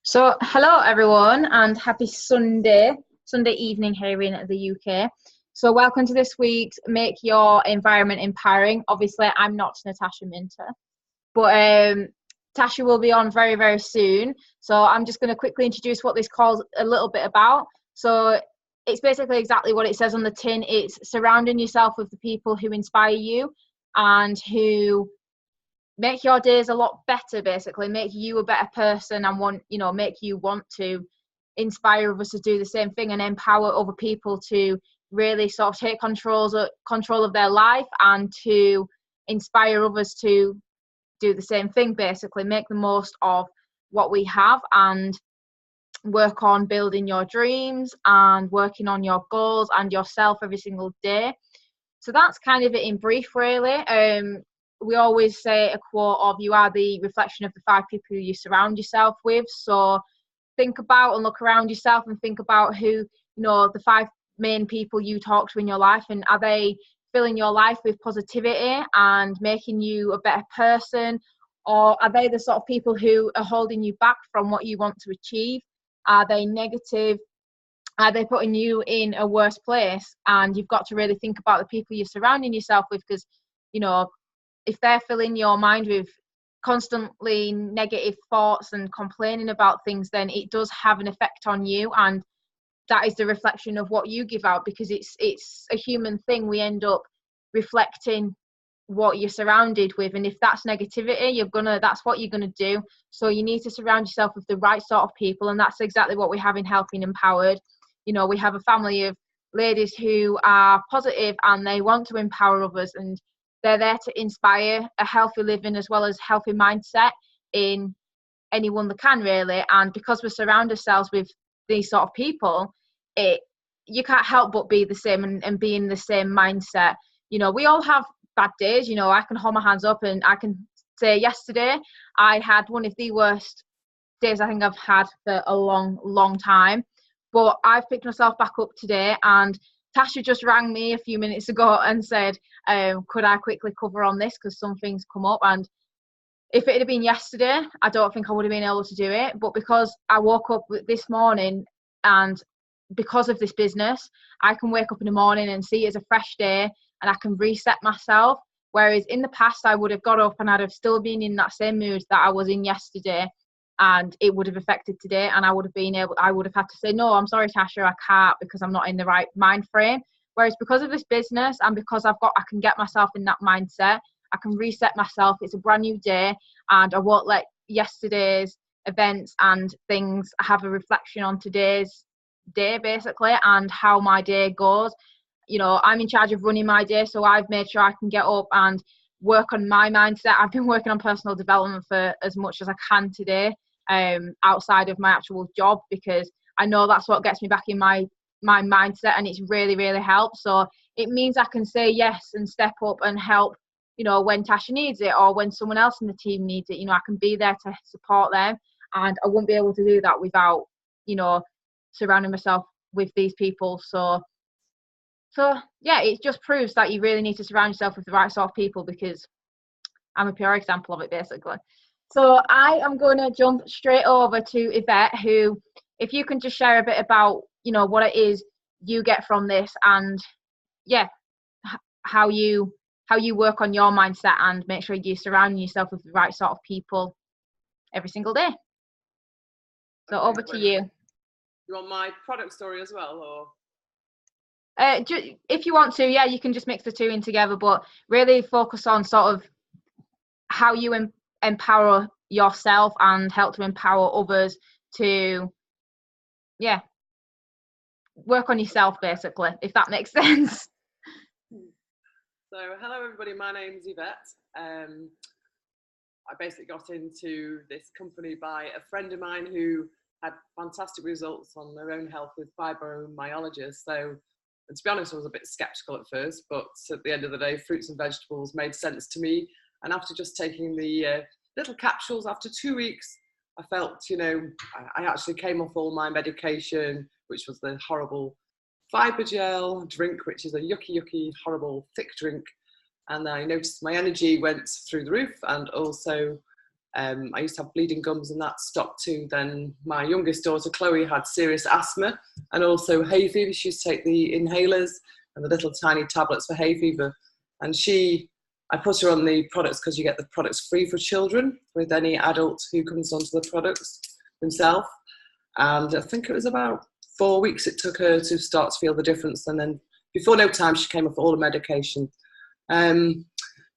So, hello everyone, and happy Sunday evening here in the UK. So, welcome to this week's Make Your Environment Empowering. Obviously, I'm not Natasha Minter, but Tasha will be on very, very soon. So, I'm just going to quickly introduce what this calls a little bit about. So, it's basically exactly what it says on the tin. It's surrounding yourself with the people who inspire you and who make your days a lot better, basically make you a better person, and make you want to inspire others to do the same thing and empower other people to really sort of take control of their life and to inspire others to do the same thing, basically make the most of what we have and work on building your dreams and working on your goals and yourself every single day. So that's kind of it in brief, really. We always say a quote of, you are the reflection of the 5 people you surround yourself with. So think about and look around yourself and think about who, the 5 main people you talk to in your life, and are they filling your life with positivity and making you a better person, or are they the sort of people who are holding you back from what you want to achieve? Are they negative? Are they putting you in a worse place? And you've got to really think about the people you're surrounding yourself with, because if they're filling your mind with constantly negative thoughts and complaining about things, then it does have an effect on you, and that is the reflection of what you give out, because it's a human thing. We end up reflecting what you're surrounded with, and if that's negativity, that's what you're gonna do. So you need to surround yourself with the right sort of people, and that's exactly what we have in Healthy and Empowered. We have a family of ladies who are positive and they want to empower others, and they're there to inspire a healthy living as well as healthy mindset in anyone that can, really. And because we surround ourselves with these sort of people, you can't help but be the same and be in the same mindset. We all have bad days. I can hold my hands up and I can say yesterday I had one of the worst days I think I've had for a long time. But I've picked myself back up today, and Tasha just rang me a few minutes ago and said, could I quickly cover on this, because some things come up. And if it had been yesterday, I don't think I would have been able to do it. But because I woke up this morning, and because of this business, I can wake up in the morning and see it as a fresh day, and I can reset myself. Whereas in the past, I would have got up and I'd have still been in that same mood that I was in yesterday, and it would have affected today, and I would have had to say, no, I'm sorry, Tasha, I can't, because I'm not in the right mind frame. Whereas because of this business, and because I can get myself in that mindset, I can reset myself. It's a brand new day, and I won't let yesterday's events and things have a reflection on today's day, basically, and how my day goes. I'm in charge of running my day, so I've made sure I can get up and work on my mindset. I've been working on personal development for as much as I can today, outside of my actual job, because I know that's what gets me back in my mindset, and it's really, really helped. So it means I can say yes and step up and help, when Tasha needs it, or when someone else in the team needs it. I can be there to support them, and I wouldn't be able to do that without, surrounding myself with these people. So yeah, it just proves that you really need to surround yourself with the right sort of people, because I'm a pure example of it, basically. So I am going to jump straight over to Yvette, who, if you can just share a bit about, what it is you get from this, and how you work on your mindset and make sure you surround yourself with the right sort of people every single day. So okay, over to you. You want my product story as well, or? If you want to, yeah, you can just mix the two in together, but really focus on sort of how you empower yourself and help to empower others to, work on yourself, basically, if that makes sense. So, hello everybody, my name is Yvette. I basically got into this company by a friend of mine who had fantastic results on their own health with fibromyalgia. So, and to be honest, I was a bit skeptical at first, but at the end of the day, fruits and vegetables made sense to me. And after just taking the little capsules, after 2 weeks, I felt, I actually came off all my medication, which was the horrible Fibergel drink, which is a yucky, horrible, thick drink. And I noticed my energy went through the roof, and also I used to have bleeding gums and that stopped too. Then my youngest daughter, Chloe, had serious asthma and also hay fever. She used to take the inhalers and the little tiny tablets for hay fever. And I put her on the products because you get the products free for children with any adult who comes onto the products himself. And I think it was about 4 weeks it took her to start to feel the difference. And then before no time, she came off all the medication.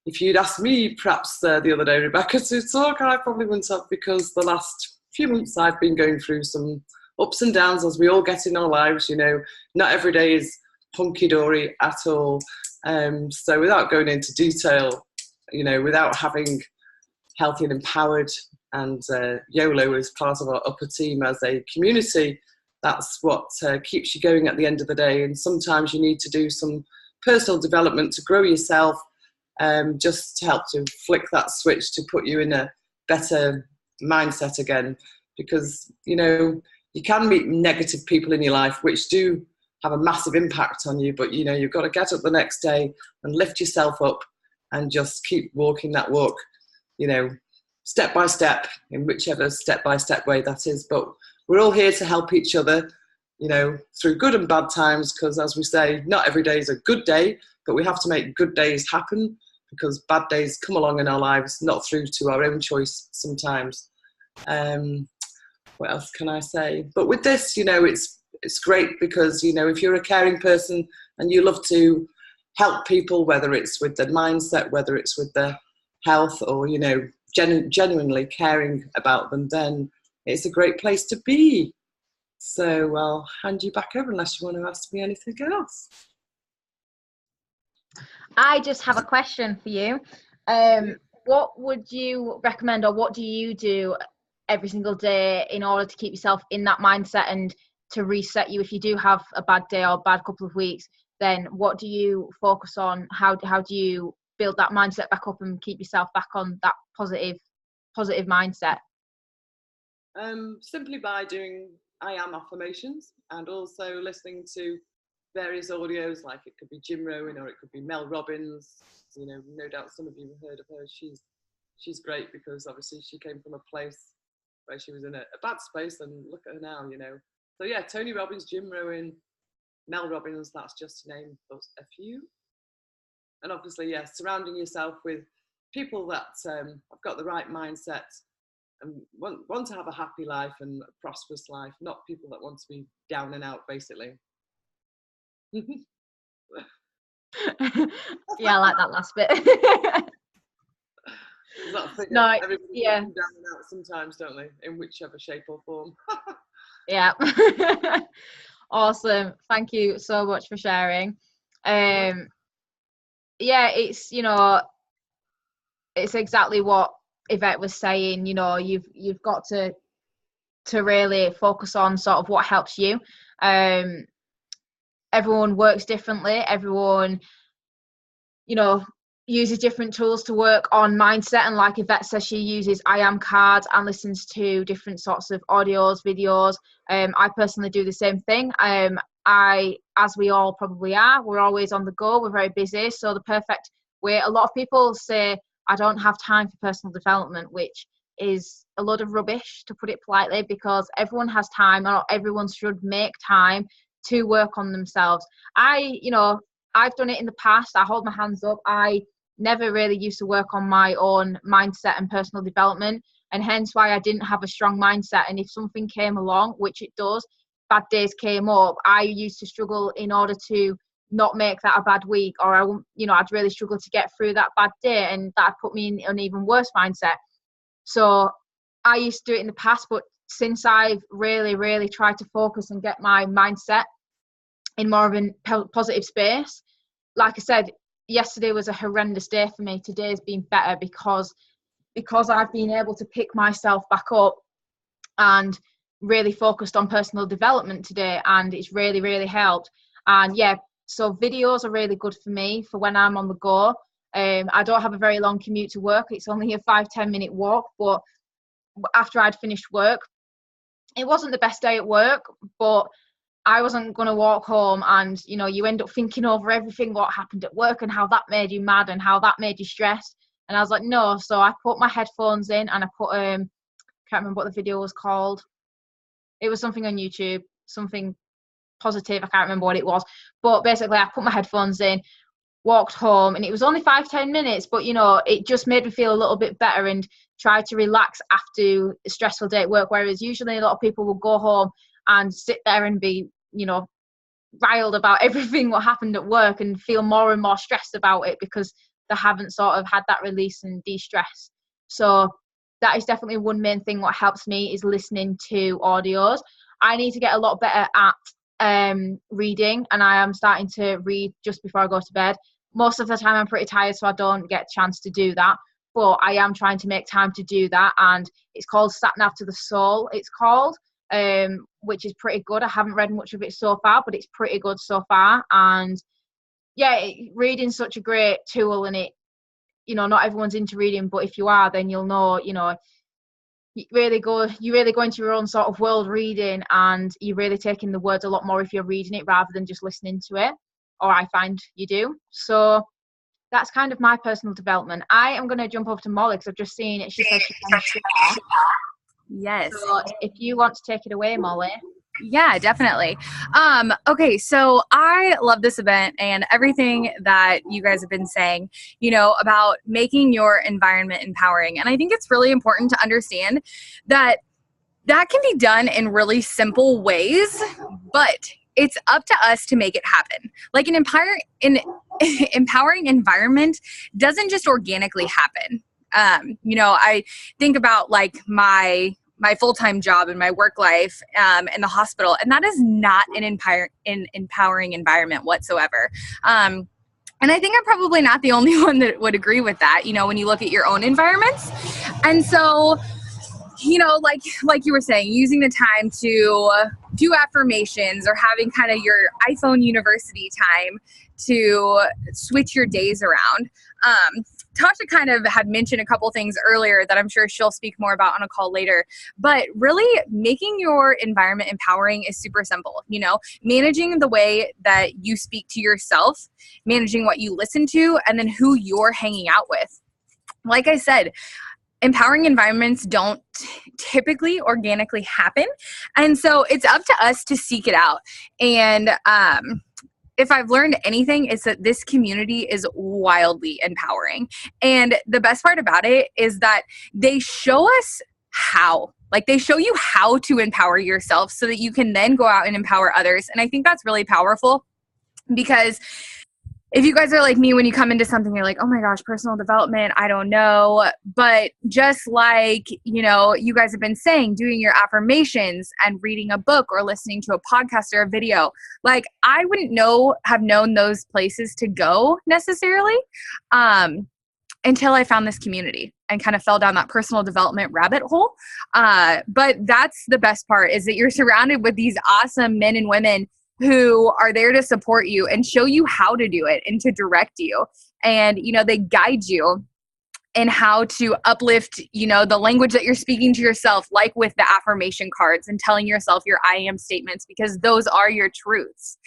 If you'd asked me perhaps the other day, Rebecca, to talk, I probably wouldn't have, because the last few months I've been going through some ups and downs, as we all get in our lives. You know, not every day is hunky-dory at all. So without going into detail, you know, without having Healthy and Empowered and YOLO as part of our upper team as a community, that's what keeps you going at the end of the day. And sometimes you need to do some personal development to grow yourself, just to help to flick that switch to put you in a better mindset again. Because, you know, you can meet negative people in your life which do have a massive impact on you, but, you know, you've got to get up the next day and lift yourself up and just keep walking that walk, you know, step by step, in whichever step-by-step way that is. But we're all here to help each other, you know, through good and bad times, because as we say, not every day is a good day, but we have to make good days happen, because bad days come along in our lives, not through to our own choice sometimes. What else can I say? But with this, you know, it's great because, you know, if you're a caring person and you love to help people, whether it's with their mindset, whether it's with their health, or, you know, genuinely caring about them, then it's a great place to be. So I'll hand you back over unless you want to ask me anything else. I just have a question for you. What would you recommend, or what do you do every single day in order to keep yourself in that mindset and to reset you if you do have a bad day or a bad couple of weeks? Then what do you focus on? How do you build that mindset back up and keep yourself back on that positive mindset? Simply by doing I am affirmations, and also listening to various audios, like it could be Jim Rohn or it could be Mel Robbins. You know, no doubt some of you have heard of her. She's great, because obviously she came from a place where she was in a bad space, and look at her now, you know. So yeah, Tony Robbins, Jim Rohn, Mel Robbins, that's just to name a few. And obviously, yeah, surrounding yourself with people that have got the right mindset and want to have a happy life and a prosperous life, not people that want to be down and out, basically. Yeah, I like that last bit. No, everybody down and out sometimes, don't they? In whichever shape or form. Yeah. Awesome. Thank you so much for sharing. Yeah, it's, you know, it's exactly what Yvette was saying. You know, you've got to really focus on sort of what helps you. Everyone works differently. Everyone, you know, uses different tools to work on mindset. And like Yvette says, she uses I am cards and listens to different sorts of audios, videos. I personally do the same thing. As we all probably are, we're always on the go. We're very busy. So the perfect way, a lot of people say, I don't have time for personal development, which is a lot of rubbish, to put it politely, because everyone has time, or everyone should make time to work on themselves. I've done it in the past. I hold my hands up. I never really used to work on my own mindset and personal development, and hence why I didn't have a strong mindset. And if something came along, which it does, bad days came up, I used to struggle in order to not make that a bad week, or I'd really struggle to get through that bad day, and that put me in an even worse mindset. So I used to do it in the past, but since I've really, really tried to focus and get my mindset in more of a positive space, like I said, yesterday was a horrendous day for me. Today's been better because I've been able to pick myself back up and really focused on personal development today, and it's really, really helped. And yeah, so videos are really good for me for when I'm on the go. I don't have a very long commute to work. It's only a 5-10 minute walk, but after I'd finished work, it wasn't the best day at work, but I wasn't going to walk home and, you know, you end up thinking over everything, what happened at work and how that made you mad and how that made you stressed. And I was like, no. So I put my headphones in and I put, can't remember what the video was called. It was something on YouTube, something positive. I can't remember what it was. But basically, I put my headphones in, walked home, and it was only 5-10 minutes, but you know, it just made me feel a little bit better and try to relax after a stressful day at work. Whereas usually a lot of people will go home and sit there and be, you know, riled about everything what happened at work and feel more and more stressed about it because they haven't sort of had that release and de-stress. So that is definitely one main thing. What helps me is listening to audios. I need to get a lot better at reading, and I am starting to read just before I go to bed. Most of the time I'm pretty tired, so I don't get a chance to do that, but I am trying to make time to do that. And it's called Sat Nav to the Soul, it's called, which is pretty good. I haven't read much of it so far, but it's pretty good so far. And yeah, reading's such a great tool, and it, you know, not everyone's into reading, but if you are, then you'll know, you know, you really go into your own sort of world reading, and you're really taking the words a lot more if you're reading it rather than just listening to it, or I find you do. So that's kind of my personal development. I am going to jump over to Molly because I've just seen it. She said she can share. Yes. So if you want to take it away, Molly. Yeah, definitely. Okay, so I love this event and everything that you guys have been saying, you know, about making your environment empowering. And I think it's really important to understand that that can be done in really simple ways, but it's up to us to make it happen. Like an empowering environment doesn't just organically happen. You know, I think about like my full-time job and my work life in the hospital, and that is not an empowering environment whatsoever. And I think I'm probably not the only one that would agree with that, you know, when you look at your own environments. And so, you know, like you were saying, using the time to do affirmations or having kind of your iPhone university time to switch your days around. Tasha kind of had mentioned a couple things earlier that I'm sure she'll speak more about on a call later, but really making your environment empowering is super simple. You know, managing the way that you speak to yourself, managing what you listen to, and then who you're hanging out with. Like I said, empowering environments don't typically organically happen. And so it's up to us to seek it out. And, if I've learned anything, it's that this community is wildly empowering. And the best part about it is that they show us how. Like they show you how to empower yourself so that you can then go out and empower others. And I think that's really powerful, because if you guys are like me, when you come into something, you're like, oh my gosh, personal development, I don't know. But just like, you know, you guys have been saying, doing your affirmations and reading a book or listening to a podcast or a video, like I wouldn't have known those places to go necessarily until I found this community and kind of fell down that personal development rabbit hole. But that's the best part, is that you're surrounded with these awesome men and women who are there to support you and show you how to do it and to direct you. And, you know, they guide you in how to uplift, you know, the language that you're speaking to yourself, like with the affirmation cards and telling yourself your I am statements, because those are your truths,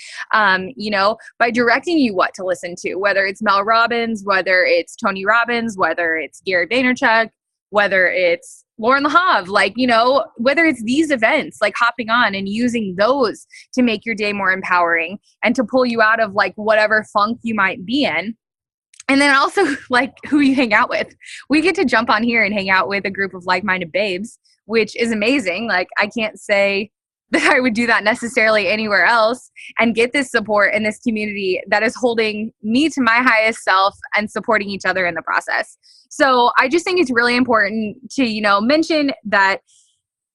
you know, by directing you what to listen to, whether it's Mel Robbins, whether it's Tony Robbins, whether it's Gary Vaynerchuk, whether it's Lauren LaHave, like, you know, whether it's these events, like hopping on and using those to make your day more empowering and to pull you out of like whatever funk you might be in. And then also like who you hang out with. We get to jump on here and hang out with a group of like-minded babes, which is amazing. Like I can't say that I would do that necessarily anywhere else, and get this support in this community that is holding me to my highest self and supporting each other in the process. So I just think it's really important to, you know, mention that,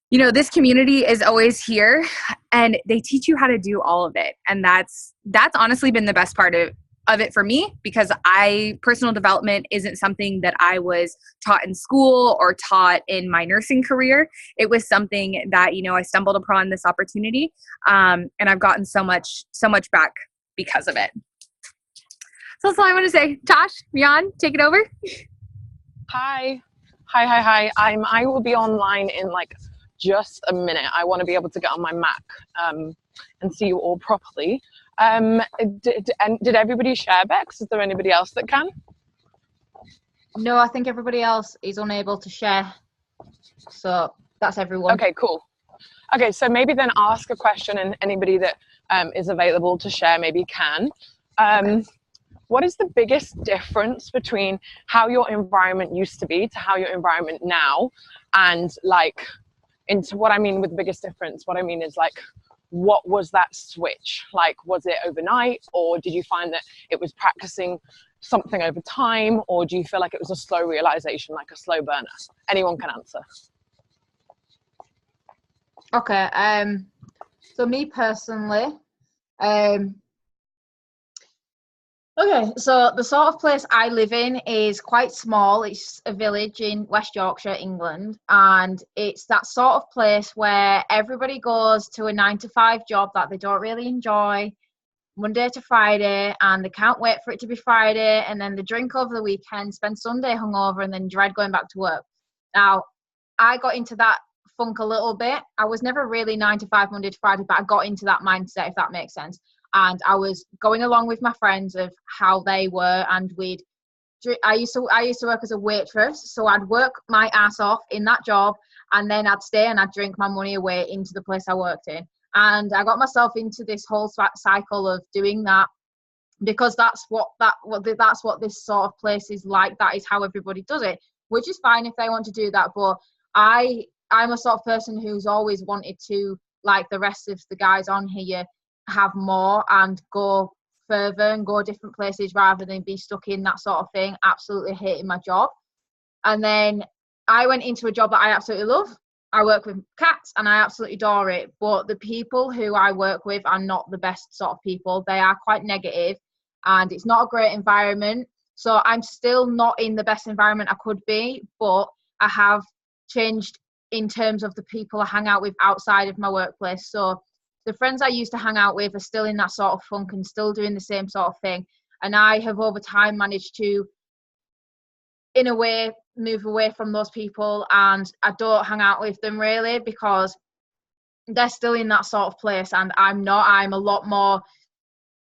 you know, this community is always here and they teach you how to do all of it. And that's honestly been the best part of it for me, because personal development isn't something that I was taught in school or taught in my nursing career. It was something that, you know, I stumbled upon this opportunity, and I've gotten so much back because of it. So that's all I want to say. Tosh, Jan, take it over. Hi. I will be online in like just a minute. I want to be able to get on my Mac and see you all properly. Did everybody share Bex? Is there anybody else that can? No, I think everybody else is unable to share. So that's everyone. Okay, cool. Okay, so maybe then ask a question, and anybody that is available to share maybe can. Okay. What is the biggest difference between how your environment used to be to how your environment now? And like, into what I mean with the biggest difference, what I mean is like, what was that switch? Like, was it overnight, or did you find that it was practicing something over time, or do you feel like it was a slow realization, like a slow burner? Anyone can answer. Okay. So me personally, okay, so the sort of place I live in is quite small. It's a village in West Yorkshire, England, and it's that sort of place where everybody goes to a 9 to 5 job that they don't really enjoy, Monday to Friday, and they can't wait for it to be Friday, and then they drink over the weekend, spend Sunday hungover, and then dread going back to work. Now, I got into that funk a little bit. I was never really 9 to 5 Monday to Friday, but I got into that mindset, if that makes sense. And I was going along with my friends of how they were, and I used to work as a waitress, so I'd work my ass off in that job, and then I'd stay and I'd drink my money away into the place I worked in. And I got myself into this whole cycle of doing that, because that's what this sort of place is like. That is how everybody does it, which is fine if they want to do that. But I'm a sort of person who's always wanted to, like the rest of the guys on here, have more and go further and go different places rather than be stuck in that sort of thing. Absolutely hating my job. And then I went into a job that I absolutely love. I work with cats and I absolutely adore it. But the people who I work with are not the best sort of people. They are quite negative and it's not a great environment. So I'm still not in the best environment I could be, but I have changed in terms of the people I hang out with outside of my workplace. So the friends I used to hang out with are still in that sort of funk and still doing the same sort of thing. And I have over time managed to, in a way, move away from those people, and I don't hang out with them really because they're still in that sort of place and I'm not. I'm a lot more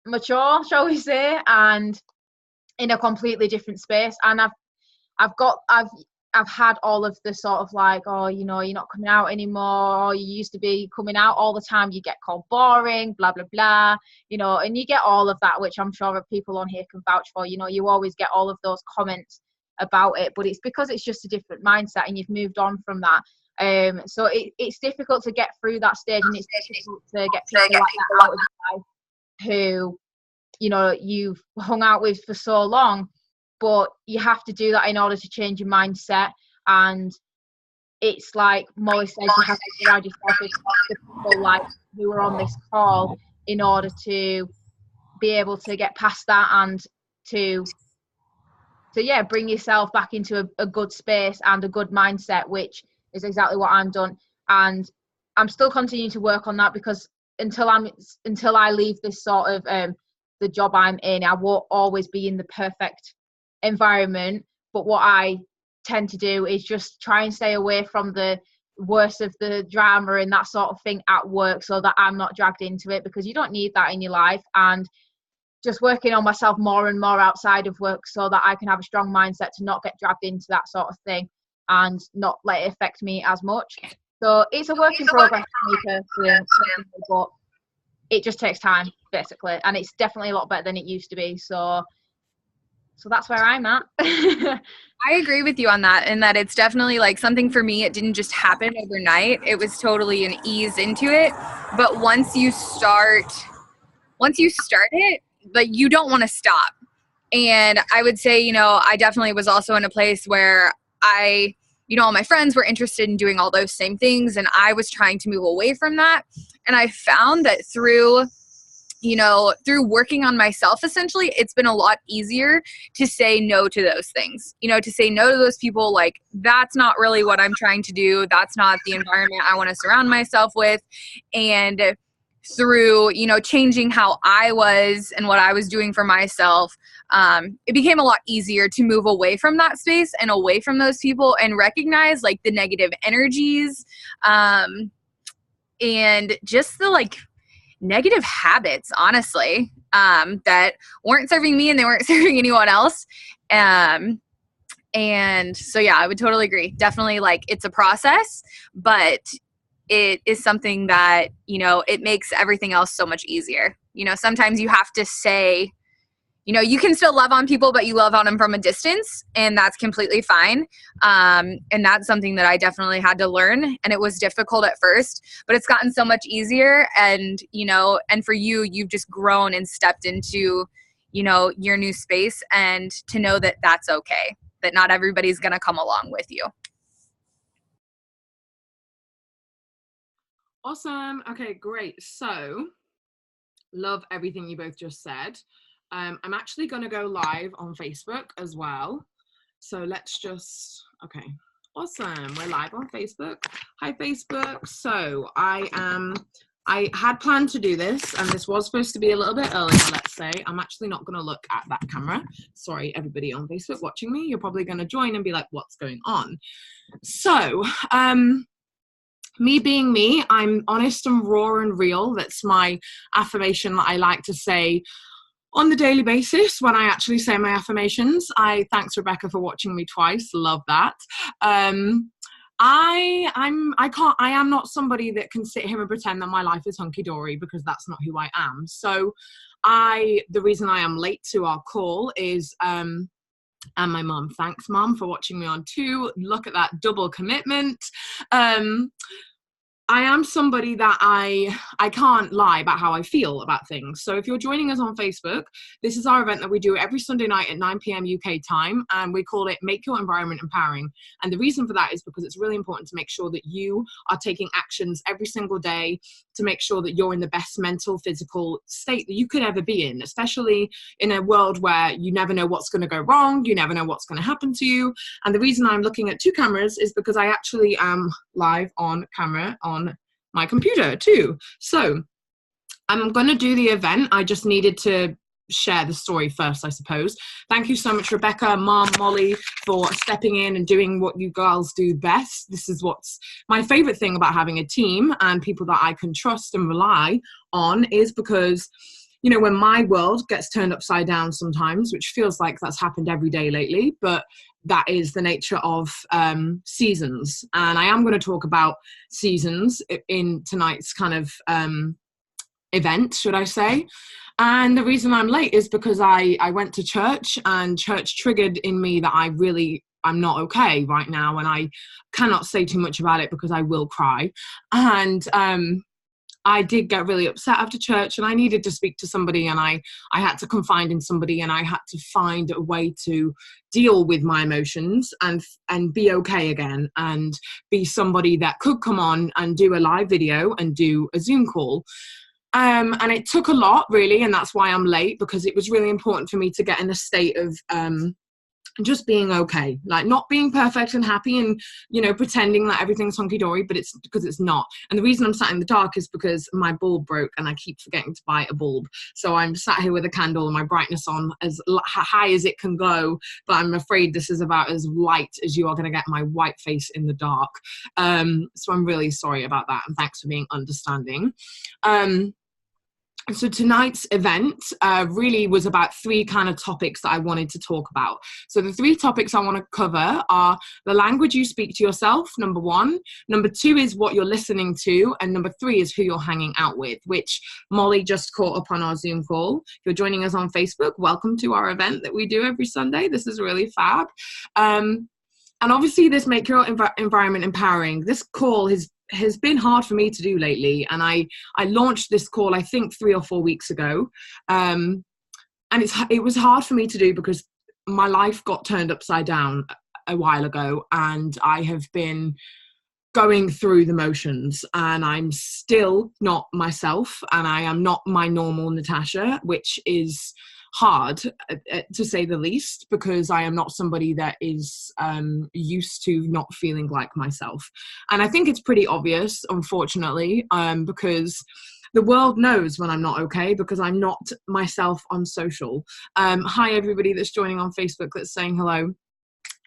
mature, shall we say, and in a completely different space. And I've had all of the sort of like, oh, you know, you're not coming out anymore, or you used to be coming out all the time, you get called boring, blah, blah, blah, you know, and you get all of that, which I'm sure people on here can vouch for. You know, you always get all of those comments about it, but it's because it's just a different mindset and you've moved on from that. So it's difficult to get through that stage, and it's difficult to get people like that out of your life who, you know, you've hung out with for so long. But you have to do that in order to change your mindset. And it's like Molly said, you have to surround yourself with the people like who are on this call in order to be able to get past that and to bring yourself back into a good space and a good mindset, which is exactly what I'm done. And I'm still continuing to work on that, because until I leave this sort of the job I'm in, I won't always be in the perfect environment. But what I tend to do is just try and stay away from the worst of the drama and that sort of thing at work, so that I'm not dragged into it, because you don't need that in your life. And just working on myself more and more outside of work so that I can have a strong mindset to not get dragged into that sort of thing and not let it affect me as much. So it's a work in progress for me personally, but it just takes time basically, and it's definitely a lot better than it used to be. So that's where I'm at. I agree with you on that, and that it's definitely like something for me. It didn't just happen overnight. It was totally an ease into it. But once you start it, like, you don't want to stop. And I would say, you know, I definitely was also in a place where all my friends were interested in doing all those same things, and I was trying to move away from that. And I found that through working on myself, essentially, it's been a lot easier to say no to those things, to say no to those people. Like, that's not really what I'm trying to do. That's not the environment I want to surround myself with. And through, changing how I was and what I was doing for myself, it became a lot easier to move away from that space and away from those people and recognize like the negative energies, and just the like negative habits, honestly, that weren't serving me and they weren't serving anyone else. And And so, yeah, I would totally agree. Definitely, like, it's a process, but it is something that, you know, it makes everything else so much easier. You know, sometimes you have to say, you know, you can still love on people, but you love on them from a distance, and that's completely fine. And that's something that I definitely had to learn, and it was difficult at first, but it's gotten so much easier. And, you know, and for you, you've just grown and stepped into, you know, your new space, and to know that that's okay, that not everybody's going to come along with you. Awesome. Okay, great. So, love everything you both just said. I'm actually going to go live on Facebook as well. So let's just, okay, awesome. We're live on Facebook. Hi, Facebook. So I had planned to do this, and this was supposed to be a little bit earlier, let's say. I'm actually not going to look at that camera. Sorry, everybody on Facebook watching me. You're probably going to join and be like, what's going on? So, me being me, I'm honest and raw and real. That's my affirmation that I like to say on the daily basis when I actually say my affirmations. Thanks Rebecca for watching me twice. Love that. I am not somebody that can sit here and pretend that my life is hunky-dory, because that's not who I am. So the reason I am late to our call is and my mom. Thanks, Mom, for watching me on too. Look at that double commitment. I am somebody that I can't lie about how I feel about things. So if you're joining us on Facebook, this is our event that we do every Sunday night at 9 p.m. UK time, and we call it Make Your Environment Empowering. And the reason for that is because it's really important to make sure that you are taking actions every single day to make sure that you're in the best mental, physical state that you could ever be in, especially in a world where you never know what's going to go wrong, you never know what's going to happen to you. And the reason I'm looking at two cameras is because I actually am live on camera on my computer too. So I'm going to do the event. I just needed to share the story first, I suppose. Thank you so much, Rebecca, Mom, Molly, for stepping in and doing what you girls do best. This is what's my favorite thing about having a team and people that I can trust and rely on, is because, you know, when my world gets turned upside down sometimes, which feels like that's happened every day lately, but that is the nature of seasons. And I am going to talk about seasons in tonight's kind of event, should I say. And the reason I'm late is because I went to church, and church triggered in me that I'm not okay right now, and I cannot say too much about it because I will cry. And I did get really upset after church, and I needed to speak to somebody, and I had to confide in somebody, and I had to find a way to deal with my emotions and be okay again, and be somebody that could come on and do a live video and do a Zoom call. And it took a lot, really, and that's why I'm late, because it was really important for me to get in a state of just being okay, like not being perfect and happy and, you know, pretending that everything's hunky-dory, but it's because it's not. And the reason I'm sat in the dark is because my bulb broke and I keep forgetting to buy a bulb. So I'm sat here with a candle and my brightness on as high as it can go, but I'm afraid this is about as light as you are going to get my white face in the dark. So I'm really sorry about that, and thanks for being understanding. So tonight's event really was about three kind of topics that I wanted to talk about. So the three topics I want to cover are the language you speak to yourself, number one. Number two is what you're listening to. And number three is who you're hanging out with, which Molly just caught up on our Zoom call. If you're joining us on Facebook, welcome to our event that we do every Sunday. This is really fab. And obviously this Make Your Environment Empowering, this call has been hard for me to do lately, and I launched this call I think 3 or 4 weeks ago, and it was hard for me to do because my life got turned upside down a while ago, and I have been going through the motions, and I'm still not myself, and I am not my normal Natasha, which is hard to say the least, because I am not somebody that is used to not feeling like myself. And I think it's pretty obvious, unfortunately, because the world knows when I'm not okay, because I'm not myself on social. Hi everybody that's joining on Facebook that's saying hello.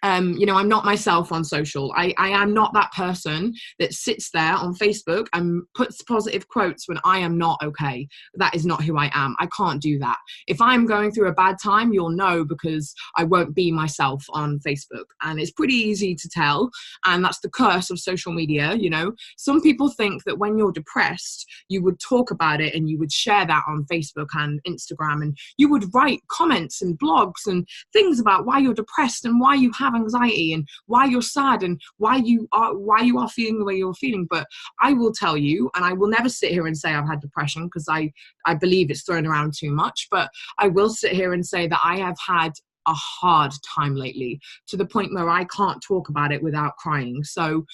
You know, I'm not myself on social. I am not that person that sits there on Facebook and puts positive quotes when I am not okay. That is not who I am. I can't do that. If I'm going through a bad time, you'll know, because I won't be myself on Facebook. And it's pretty easy to tell. And that's the curse of social media. You know, some people think that when you're depressed, you would talk about it and you would share that on Facebook and Instagram, and you would write comments and blogs and things about why you're depressed and why you have anxiety and why you're sad and why you are feeling the way you're feeling. But I will tell you, and I will never sit here and say I've had depression, because I believe it's thrown around too much, but I will sit here and say that I have had a hard time lately, to the point where I can't talk about it without crying. So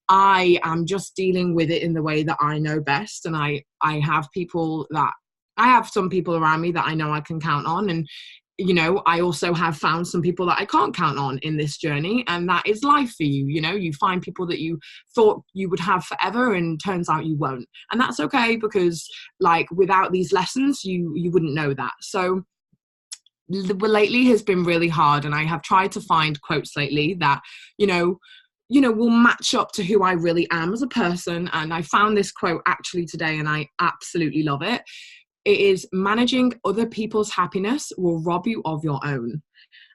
I am just dealing with it in the way that I know best. And I have some people around me that I know I can count on. And you know, I also have found some people that I can't count on in this journey, and that is life for you. You know, you find people that you thought you would have forever, and turns out you won't. And that's okay, because like without these lessons, you wouldn't know that. So lately has been really hard, and I have tried to find quotes lately that, you know, will match up to who I really am as a person. And I found this quote actually today, and I absolutely love it. It is, managing other people's happiness will rob you of your own.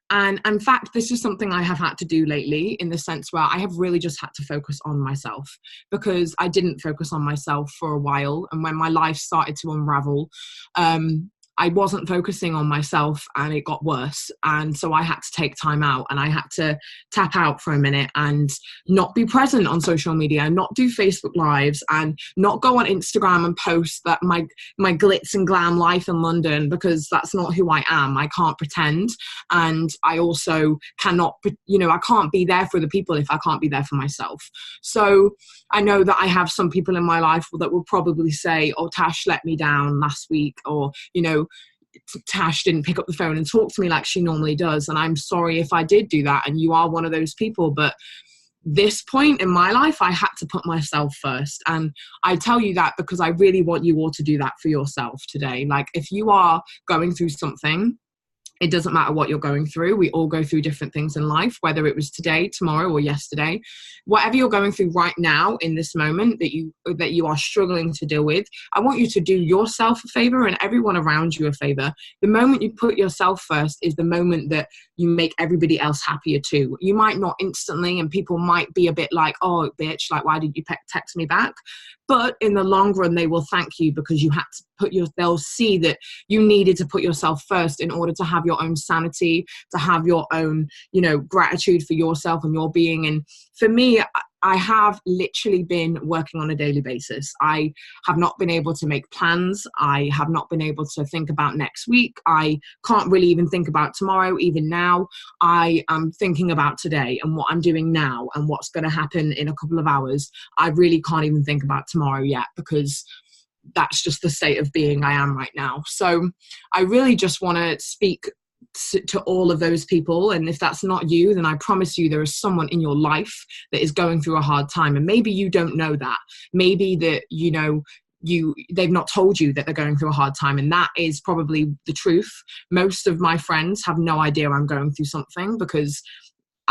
And in fact, this is something I have had to do lately, in the sense where I have really just had to focus on myself, because I didn't focus on myself for a while. And when my life started to unravel, I wasn't focusing on myself, and it got worse. And so I had to take time out, and I had to tap out for a minute and not be present on social media, not do Facebook lives, and not go on Instagram and post that my glitz and glam life in London, because that's not who I am. I can't pretend. And I also cannot, I can't be there for the people if I can't be there for myself. So I know that I have some people in my life that will probably say, oh, Tash let me down last week, or, Tash didn't pick up the phone and talk to me like she normally does. And I'm sorry if I did do that, and you are one of those people. But this point in my life, I had to put myself first. And I tell you that because I really want you all to do that for yourself today. Like, if you are going through something, it doesn't matter what you're going through. We all go through different things in life, whether it was today, tomorrow, or yesterday. Whatever you're going through right now in this moment that you are struggling to deal with, I want you to do yourself a favor and everyone around you a favor. The moment you put yourself first is the moment that you make everybody else happier too. You might not instantly, and people might be a bit like, oh, bitch, like, why did you text me back? But in the long run, they will thank you, because you had to they'll see that you needed to put yourself first in order to have your own sanity, to have your own, gratitude for yourself and your being. And for me, I have literally been working on a daily basis. I have not been able to make plans. I have not been able to think about next week. I can't really even think about tomorrow. Even now, I am thinking about today and what I'm doing now and what's going to happen in a couple of hours. I really can't even think about tomorrow yet, because that's just the state of being I am right now. So I really just want to speak to all of those people. And if that's not you, then I promise you there is someone in your life that is going through a hard time. And maybe you don't know that. Maybe that, they've not told you that they're going through a hard time. And that is probably the truth. Most of my friends have no idea I'm going through something, because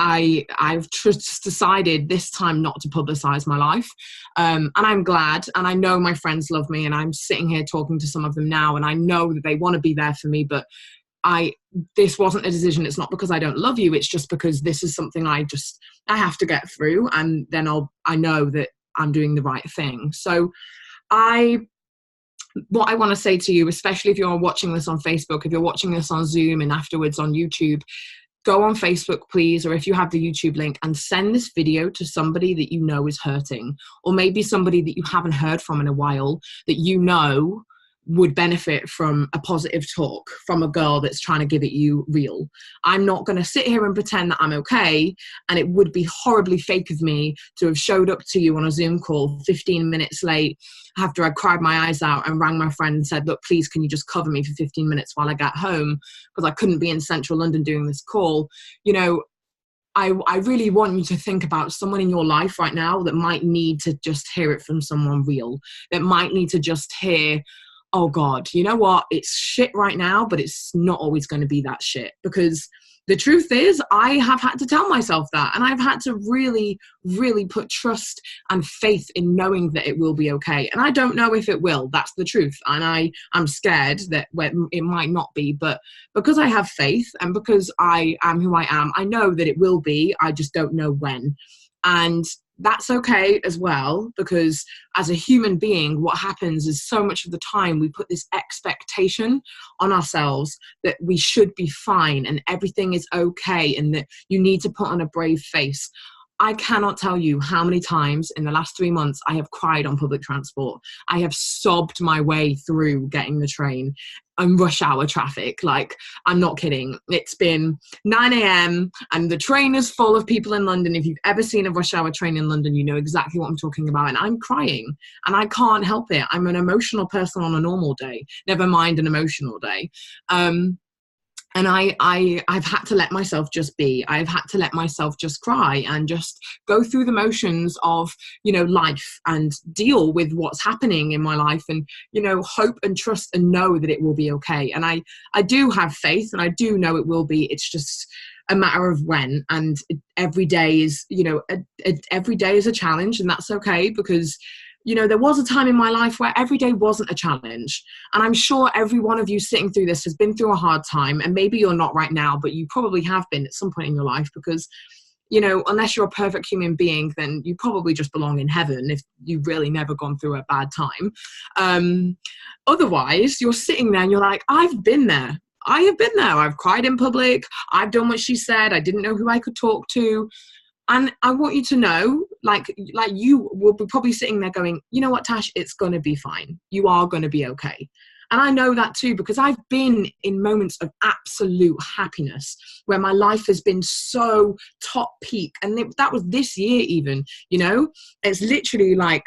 I've just decided this time not to publicize my life. And I'm glad, and I know my friends love me, and I'm sitting here talking to some of them now, and I know that they want to be there for me, but this wasn't a decision. It's not because I don't love you. It's just because this is something I have to get through, and then I know that I'm doing the right thing. So what I want to say to you, especially if you're watching this on Facebook, if you're watching this on Zoom and afterwards on YouTube, go on Facebook, please, or if you have the YouTube link, and send this video to somebody that you know is hurting, or maybe somebody that you haven't heard from in a while that would benefit from a positive talk from a girl that's trying to give it you real. I'm not going to sit here and pretend that I'm okay, and it would be horribly fake of me to have showed up to you on a Zoom call 15 minutes late after I cried my eyes out and rang my friend and said, look, please, can you just cover me for 15 minutes while I get home, because I couldn't be in central London doing this call. I really want you to think about someone in your life right now that might need to just hear it from someone real, that might need to just hear, oh God, you know what? It's shit right now, but it's not always going to be that shit, because the truth is, I have had to tell myself that, and I've had to really, really put trust and faith in knowing that it will be okay. And I don't know if it will. That's the truth. And I'm scared that it might not be. But because I have faith and because I am who I am, I know that it will be. I just don't know when. And that's okay as well, because as a human being, what happens is so much of the time we put this expectation on ourselves that we should be fine and everything is okay and that you need to put on a brave face. I cannot tell you how many times in the last 3 months I have cried on public transport. I have sobbed my way through getting the train and rush hour traffic. Like, I'm not kidding. It's been 9 a.m. and the train is full of people in London. If you've ever seen a rush hour train in London, you know exactly what I'm talking about. And I'm crying and I can't help it. I'm an emotional person on a normal day, never mind an emotional day. And I've had to let myself just be. I've had to let myself just cry and just go through the motions of, you know, life and deal with what's happening in my life and, you know, hope and trust and know that it will be okay. And I do have faith and I do know it will be. It's just a matter of when. And every day is, you know, every day is a challenge, and that's okay, because you know, there was a time in my life where every day wasn't a challenge. And I'm sure every one of you sitting through this has been through a hard time. And maybe you're not right now, but you probably have been at some point in your life, because, you know, unless you're a perfect human being, then you probably just belong in heaven if you've really never gone through a bad time. Otherwise, you're sitting there and you're like, I've been there. I have been there. I've cried in public. I've done what she said. I didn't know who I could talk to. And I want you to know, like you will be probably sitting there going, you know what, Tash, it's going to be fine. You are going to be okay. And I know that too, because I've been in moments of absolute happiness where my life has been so top peak. And that was this year even, you know, it's literally like,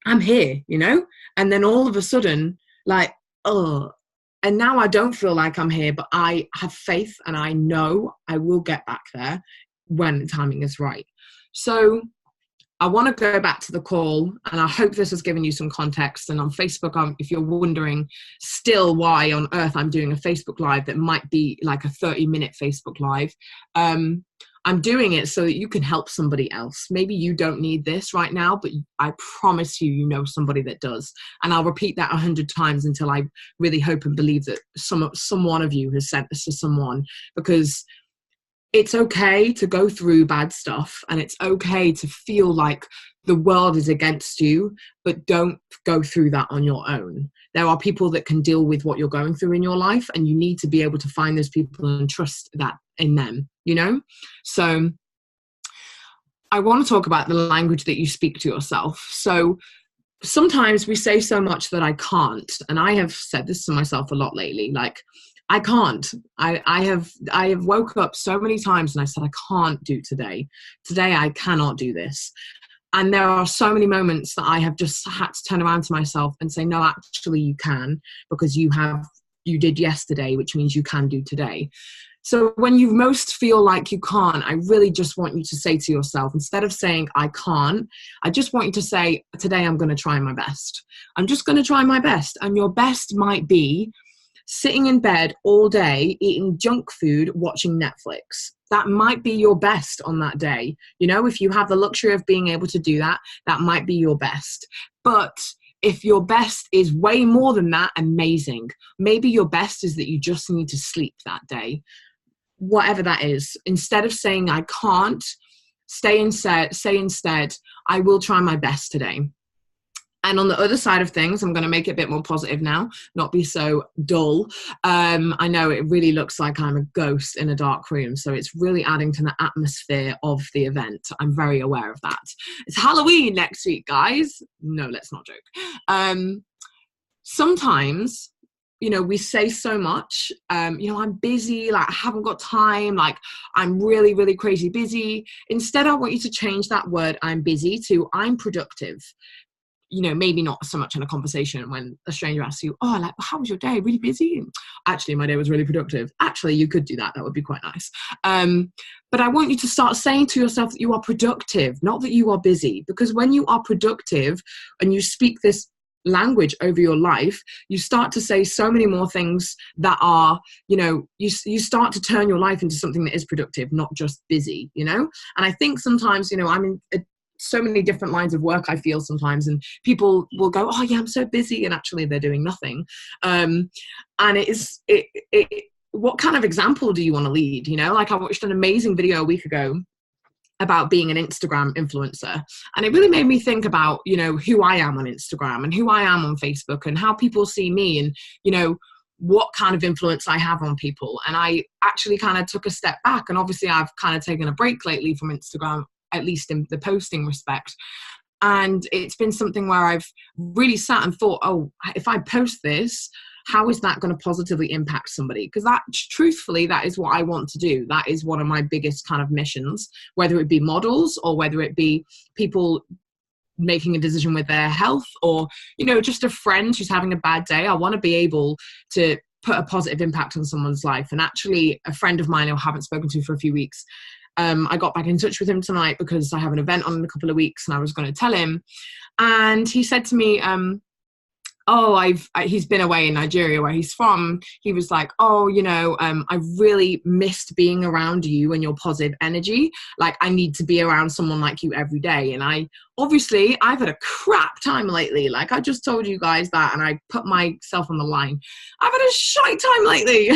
I'm here, you know, and then all of a sudden, like, oh, and now I don't feel like I'm here, but I have faith and I know I will get back there when the timing is right. So I want to go back to the call, and I hope this has given you some context. And on Facebook, if you're wondering still why on earth I'm doing a Facebook Live that might be like a 30-minute Facebook Live, I'm doing it so that you can help somebody else. Maybe you don't need this right now, but I promise you know somebody that does. And I'll repeat that 100 times until I really hope and believe that some one of you has sent this to someone, because it's okay to go through bad stuff and it's okay to feel like the world is against you, but don't go through that on your own. There are people that can deal with what you're going through in your life, and you need to be able to find those people and trust that in them, you know? So I want to talk about the language that you speak to yourself. So sometimes we say so much that I can't, and I have said this to myself a lot lately, like, I can't. I have woke up so many times and I said, I can't do today. Today I cannot do this. And there are so many moments that I have just had to turn around to myself and say, no, actually you can, because you did yesterday, which means you can do today. So when you most feel like you can't, I really just want you to say to yourself, instead of saying I can't, I just want you to say, today I'm going to try my best. I'm just going to try my best. And your best might be sitting in bed all day, eating junk food, watching Netflix. That might be your best on that day. You know, if you have the luxury of being able to do that, that might be your best. But if your best is way more than that, amazing. Maybe your best is that you just need to sleep that day. Whatever that is, instead of saying I can't, say instead, I will try my best today. And on the other side of things, I'm going to make it a bit more positive now, not be so dull. I know it really looks like I'm a ghost in a dark room, so it's really adding to the atmosphere of the event. I'm very aware of that. It's Halloween next week, guys. No, let's not joke. Sometimes, you know, we say so much, you know, I'm busy, like I haven't got time, like I'm really, really crazy busy. Instead, I want you to change that word, I'm busy, to I'm productive. You know, maybe not so much in a conversation when a stranger asks you, oh, like, how was your day? Really busy? Actually, my day was really productive. Actually, you could do that. That would be quite nice. But I want you to start saying to yourself that you are productive, not that you are busy. Because when you are productive and you speak this language over your life, you start to say so many more things that are, you know, you start to turn your life into something that is productive, not just busy, you know. And I think sometimes, you know, I'm in so many different lines of work, I feel sometimes, and people will go, oh yeah, I'm so busy, and actually they're doing nothing. And what kind of example do you want to lead? You know, like I watched an amazing video a week ago about being an Instagram influencer, and it really made me think about, you know, who I am on Instagram and who I am on Facebook and how people see me, and, you know, what kind of influence I have on people. And I actually kind of took a step back, and obviously I've kind of taken a break lately from Instagram, at least in the posting respect. And it's been something where I've really sat and thought, oh, if I post this, how is that going to positively impact somebody? Because that, truthfully, that is what I want to do. That is one of my biggest kind of missions, whether it be models or whether it be people making a decision with their health, or, you know, just a friend who's having a bad day. I want to be able to put a positive impact on someone's life. And actually, a friend of mine who I haven't spoken to for a few weeks, I got back in touch with him tonight because I have an event on in a couple of weeks and I was going to tell him. And he said to me, he's been away in Nigeria where he's from. He was like, oh, you know, I really missed being around you and your positive energy. Like, I need to be around someone like you every day. And I've had a crap time lately. Like, I just told you guys that, and I put myself on the line. I've had a shite time lately.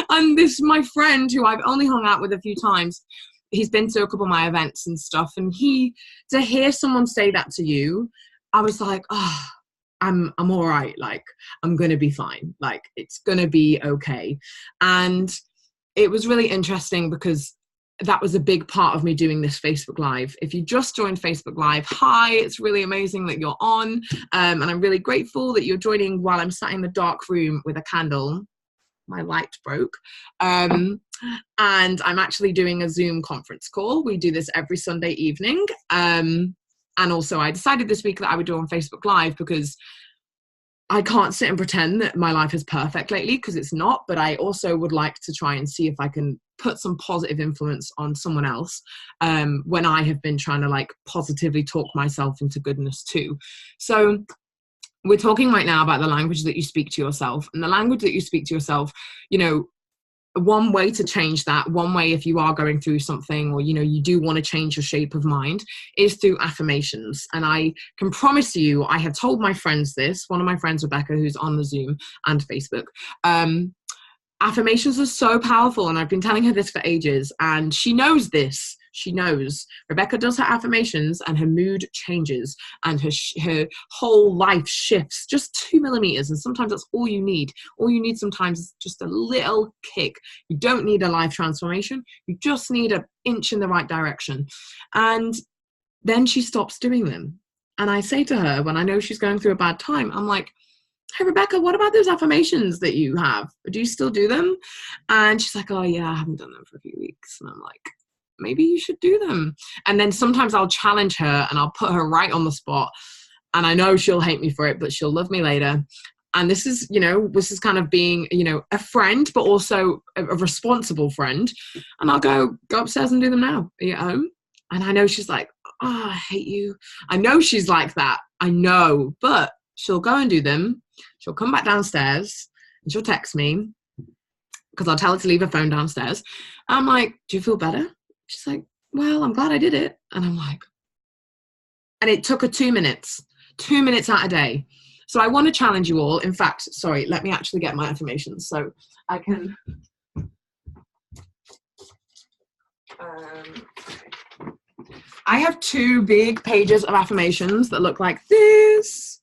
And this, my friend who I've only hung out with a few times, he's been to a couple of my events and stuff. And to hear someone say that to you, I was like, oh, I'm all right. Like, I'm going to be fine. Like, it's going to be okay. And it was really interesting because that was a big part of me doing this Facebook Live. If you just joined Facebook Live, hi, it's really amazing that you're on. And I'm really grateful that you're joining while I'm sat in the dark room with a candle. My light broke. And I'm actually doing a Zoom conference call. We do this every Sunday evening. And also I decided this week that I would do on Facebook Live because I can't sit and pretend that my life is perfect lately, because it's not, but I also would like to try and see if I can put some positive influence on someone else when I have been trying to like positively talk myself into goodness too. So we're talking right now about the language that you speak to yourself, and the language that you speak to yourself, you know, one way to change that, one way if you are going through something, or, you know, you do want to change your shape of mind, is through affirmations. And I can promise you, I have told my friends this, one of my friends, Rebecca, who's on the Zoom and Facebook, affirmations are so powerful. And I've been telling her this for ages, and she knows this. She knows. Rebecca does her affirmations and her mood changes, and her whole life shifts just 2 millimeters. And sometimes that's all you need. All you need sometimes is just a little kick. You don't need a life transformation. You just need an inch in the right direction. And then she stops doing them. And I say to her, when I know she's going through a bad time, I'm like, hey, Rebecca, what about those affirmations that you have? Do you still do them? And she's like, oh yeah, I haven't done them for a few weeks. And I'm like, maybe you should do them. And then sometimes I'll challenge her and I'll put her right on the spot. And I know she'll hate me for it, but she'll love me later. And this is, you know, this is kind of being, you know, a friend, but also a responsible friend. And I'll go upstairs and do them now. Are you at home? And I know she's like, oh, I hate you. I know she's like that. I know, but she'll go and do them. She'll come back downstairs and she'll text me because I'll tell her to leave her phone downstairs. I'm like, do you feel better? She's like, well, I'm glad I did it. And I'm like, and it took her 2 minutes out a day. So I want to challenge you all. In fact, sorry, let me actually get my affirmations so I can. I have 2 big pages of affirmations that look like this.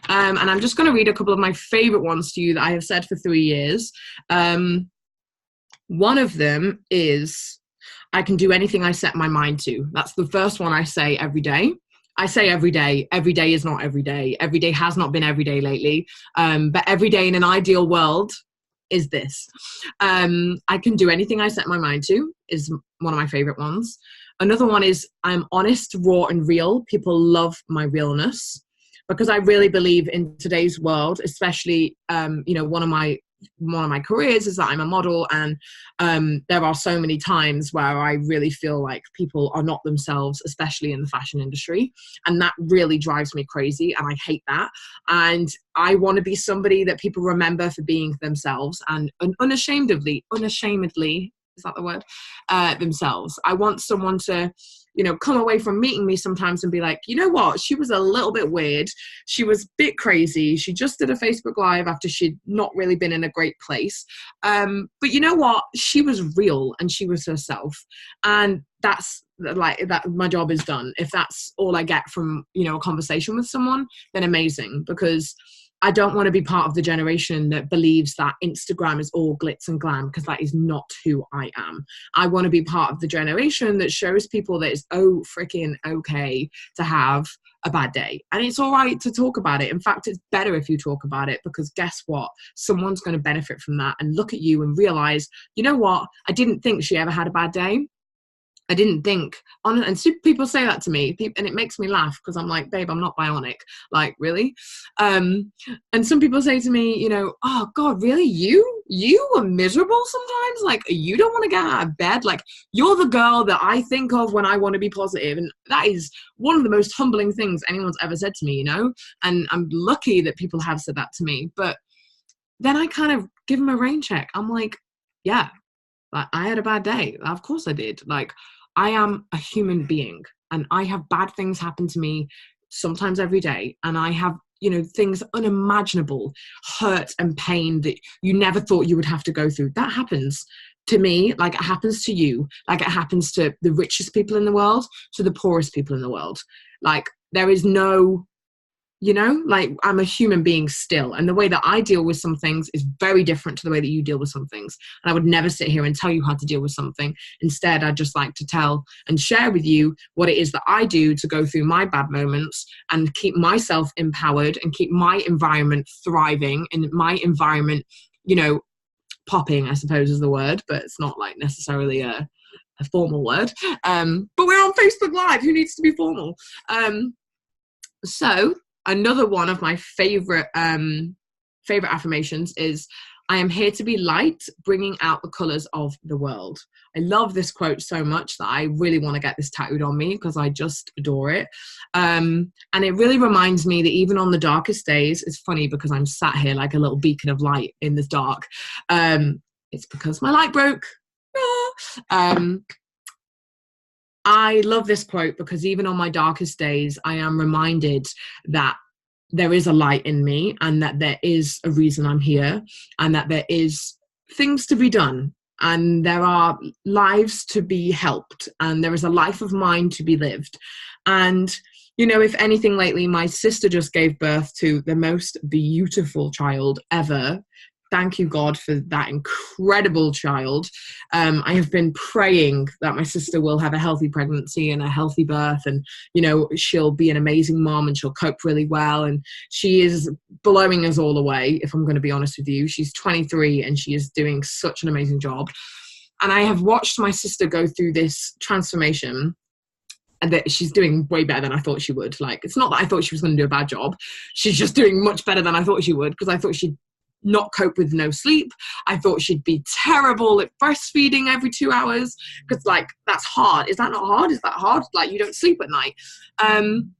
And I'm just going to read a couple of my favorite ones to you that I have said for 3 years. One of them is, I can do anything I set my mind to. That's the first one I say every day. I say every day. Every day is not every day. Every day has not been every day lately. But every day in an ideal world is this. I can do anything I set my mind to is one of my favorite ones. Another one is, I'm honest, raw, and real. People love my realness, because I really believe in today's world, especially, you know, one of my one of my careers is that I'm a model, and there are so many times where I really feel like people are not themselves, especially in the fashion industry, and that really drives me crazy, and I hate that. And I want to be somebody that people remember for being themselves, and unashamedly, is that the word? Themselves. I want someone to, you know, come away from meeting me sometimes and be like, you know what, she was a little bit weird. She was a bit crazy. She just did a Facebook Live after she'd not really been in a great place. But you know what? She was real and she was herself. And that's like that. My job is done. If that's all I get from, you know, a conversation with someone, then amazing, because I don't want to be part of the generation that believes that Instagram is all glitz and glam, because that is not who I am. I want to be part of the generation that shows people that it's freaking okay to have a bad day. And it's all right to talk about it. In fact, it's better if you talk about it, because guess what? Someone's going to benefit from that and look at you and realize, you know what? I didn't think she ever had a bad day. I didn't think on, and people say that to me, and it makes me laugh, because I'm like, babe, I'm not bionic. Like, really? And some people say to me, you know, oh God, really? You are miserable sometimes? Like, you don't want to get out of bed? Like, you're the girl that I think of when I want to be positive. And that is one of the most humbling things anyone's ever said to me, you know? And I'm lucky that people have said that to me. But then I kind of give them a rain check. I'm like, yeah, like, I had a bad day. Of course I did. Like, I am a human being, and I have bad things happen to me sometimes every day. And I have, you know, things unimaginable, hurt and pain that you never thought you would have to go through. That happens to me, like it happens to you, like it happens to the richest people in the world, to the poorest people in the world. Like, there is no, you know, like, I'm a human being still. And the way that I deal with some things is very different to the way that you deal with some things. And I would never sit here and tell you how to deal with something. Instead, I just like to tell and share with you what it is that I do to go through my bad moments and keep myself empowered and keep my environment thriving, and my environment, you know, popping, I suppose is the word, but it's not like necessarily a formal word. But we're on Facebook Live. Who needs to be formal? So another one of my favorite affirmations is, I am here to be light, bringing out the colors of the world. I love this quote so much that I really want to get this tattooed on me, because I just adore it. And it really reminds me that even on the darkest days, it's funny because I'm sat here like a little beacon of light in the dark. It's because my light broke. I love this quote because even on my darkest days, I am reminded that there is a light in me, and that there is a reason I'm here, and that there is things to be done, and there are lives to be helped, and there is a life of mine to be lived. And, you know, if anything, lately, my sister just gave birth to the most beautiful child ever. Thank you, God, for that incredible child. I have been praying that my sister will have a healthy pregnancy and a healthy birth, and, you know, she'll be an amazing mom and she'll cope really well. And she is blowing us all away, if I'm going to be honest with you. She's 23 and she is doing such an amazing job. And I have watched my sister go through this transformation, and that she's doing way better than I thought she would. Like, it's not that I thought she was going to do a bad job. She's just doing much better than I thought she would, because I thought she'd not cope with no sleep. I thought she'd be terrible at breastfeeding every 2 hours, because, like, that's hard. Is that not hard? Is that hard? Like, you don't sleep at night. And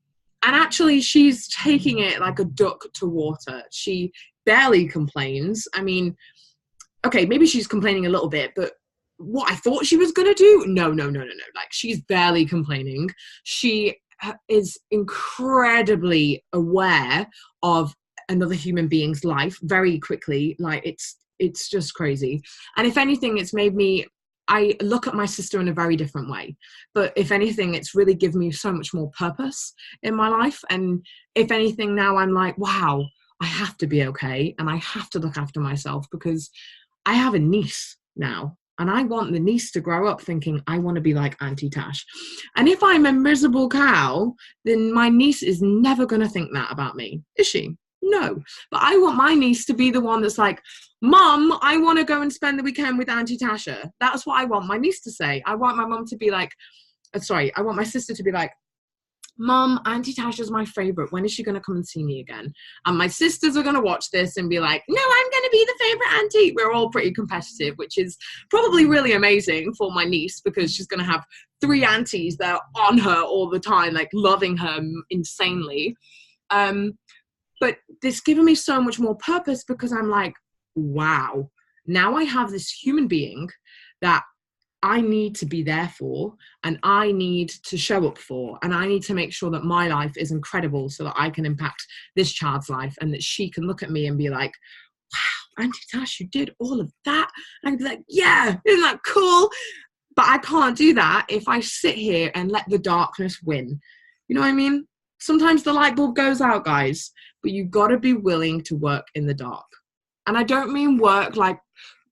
actually, she's taking it like a duck to water. She barely complains. I mean, okay, maybe she's complaining a little bit, but what I thought she was going to do, no. Like, she's barely complaining. She is incredibly aware of another human being's life very quickly. Like, it's just crazy. And if anything, it's made me, I look at my sister in a very different way. But if anything, it's really given me so much more purpose in my life. And if anything, now I'm like, wow, I have to be okay, and I have to look after myself, because I have a niece now. And I want the niece to grow up thinking, I want to be like Auntie Tash. And if I'm a miserable cow, then my niece is never going to think that about me, is she? No. But I want my niece to be the one that's like, Mum, I want to go and spend the weekend with Auntie Tasha. That's what I want my niece to say. I want my mum to be like, I want my sister to be like, Mum, Auntie Tasha's my favorite. When is she going to come and see me again? And my sisters are going to watch this and be like, no, I'm going to be the favorite auntie. We're all pretty competitive, which is probably really amazing for my niece, because she's going to have 3 aunties that are on her all the time, like loving her insanely. But it's given me so much more purpose, because I'm like, wow, now I have this human being that I need to be there for, and I need to show up for, and I need to make sure that my life is incredible so that I can impact this child's life, and that she can look at me and be like, wow, Auntie Tash, you did all of that. And I can be like, yeah, isn't that cool? But I can't do that if I sit here and let the darkness win. You know what I mean? Sometimes the light bulb goes out, guys, but you've got to be willing to work in the dark. And I don't mean work like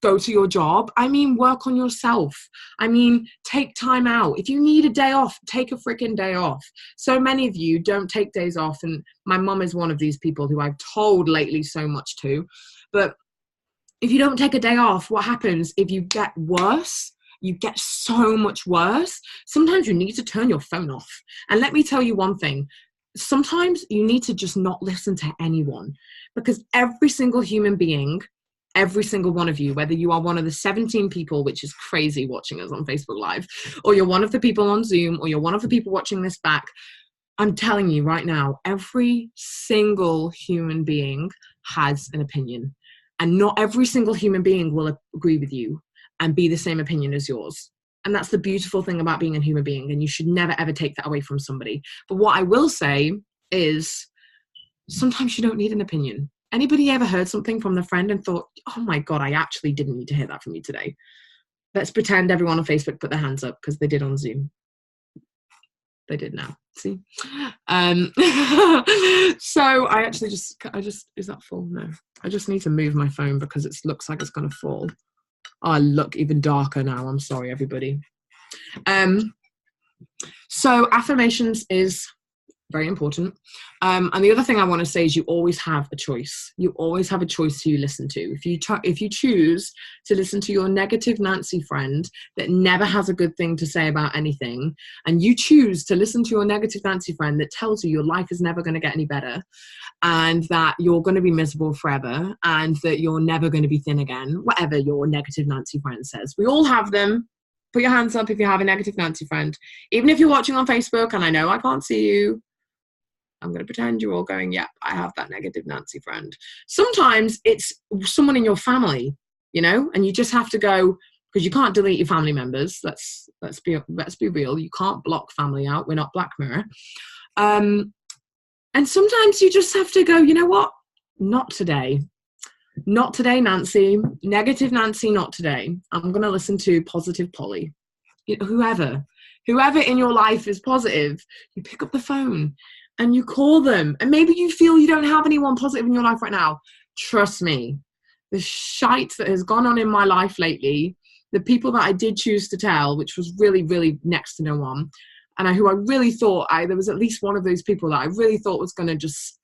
go to your job. I mean, work on yourself. I mean, take time out. If you need a day off, take a freaking day off. So many of you don't take days off. And my mum is one of these people who I've told lately so much to. But if you don't take a day off, what happens if you get worse? You get so much worse. Sometimes you need to turn your phone off. And let me tell you one thing. Sometimes you need to just not listen to anyone, because every single human being, every single one of you, whether you are one of the 17 people, which is crazy watching us on Facebook Live, or you're one of the people on Zoom, or you're one of the people watching this back, I'm telling you right now, every single human being has an opinion, and not every single human being will agree with you and be the same opinion as yours. And that's the beautiful thing about being a human being, and you should never ever take that away from somebody. But what I will say is, sometimes you don't need an opinion. Anybody ever heard something from the friend and thought, oh my God, I actually didn't need to hear that from you today? Let's pretend everyone on Facebook put their hands up, because they did on Zoom. They did now, see? So I is that full? No. I just need to move my phone because it looks like it's going to fall. Oh, I look even darker now. I'm sorry, everybody. So affirmations is very important. And the other thing I want to say is you always have a choice. You always have a choice who you listen to. If you choose to listen to your negative Nancy friend that never has a good thing to say about anything, and you choose to listen to your negative Nancy friend that tells you your life is never going to get any better, and that you're going to be miserable forever, and that you're never going to be thin again, whatever your negative Nancy friend says. We all have them. Put your hands up if you have a negative Nancy friend. Even if you're watching on Facebook, and I know I can't see you, I'm going to pretend you're all going, yep, I have that negative Nancy friend. Sometimes it's someone in your family, you know, and you just have to go, because you can't delete your family members. Let's be real. You can't block family out. We're not Black Mirror. And sometimes you just have to go, you know what? Not today. Not today, Nancy. Negative Nancy, not today. I'm going to listen to positive Polly. You know, whoever in your life is positive, you pick up the phone and you call them. And maybe you feel you don't have anyone positive in your life right now. Trust me, the shite that has gone on in my life lately, the people that I did choose to tell, which was really, really next to no one, and who I really thought, there was at least one of those people that I really thought was going to just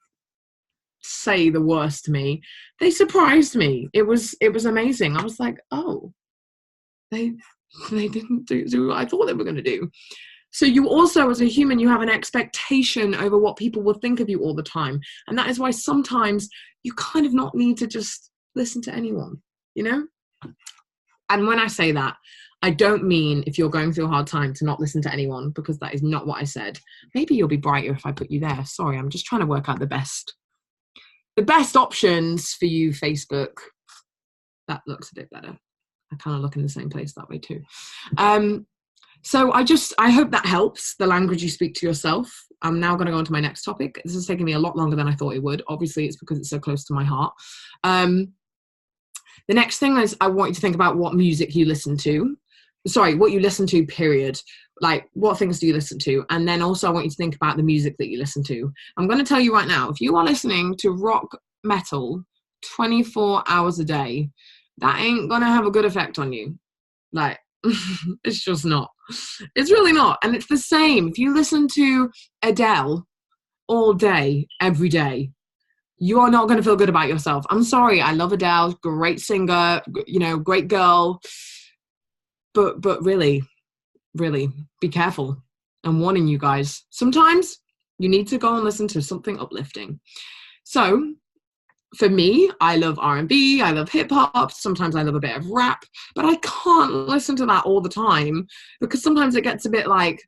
say the worst to me. They surprised me. It was amazing. I was like, oh, they didn't do what I thought they were going to do. So you also, as a human, you have an expectation over what people will think of you all the time. And that is why sometimes you kind of not need to just listen to anyone, you know? And when I say that, I don't mean if you're going through a hard time to not listen to anyone, because that is not what I said. Maybe you'll be brighter if I put you there. Sorry, I'm just trying to work out the best options for you, Facebook. That looks a bit better. I kind of look in the same place that way too. So I hope that helps, the language you speak to yourself. I'm now going to go on to my next topic. This is taking me a lot longer than I thought it would. Obviously, it's because it's so close to my heart. The next thing is I want you to think about what music you listen to. Sorry, what you listen to, period. Like, what things do you listen to? And then also I want you to think about the music that you listen to. I'm going to tell you right now, if you are listening to rock metal 24 hours a day, that ain't going to have a good effect on you. Like, it's just not. It's really not. And it's the same. If you listen to Adele all day, every day, you are not going to feel good about yourself. I'm sorry. I love Adele. Great singer, you know, great girl. But really, really be careful. I'm warning you guys. Sometimes You need to go and listen to something uplifting. So for me, I love R&B, I love hip hop, sometimes I love a bit of rap, but I can't listen to that all the time because sometimes it gets a bit like,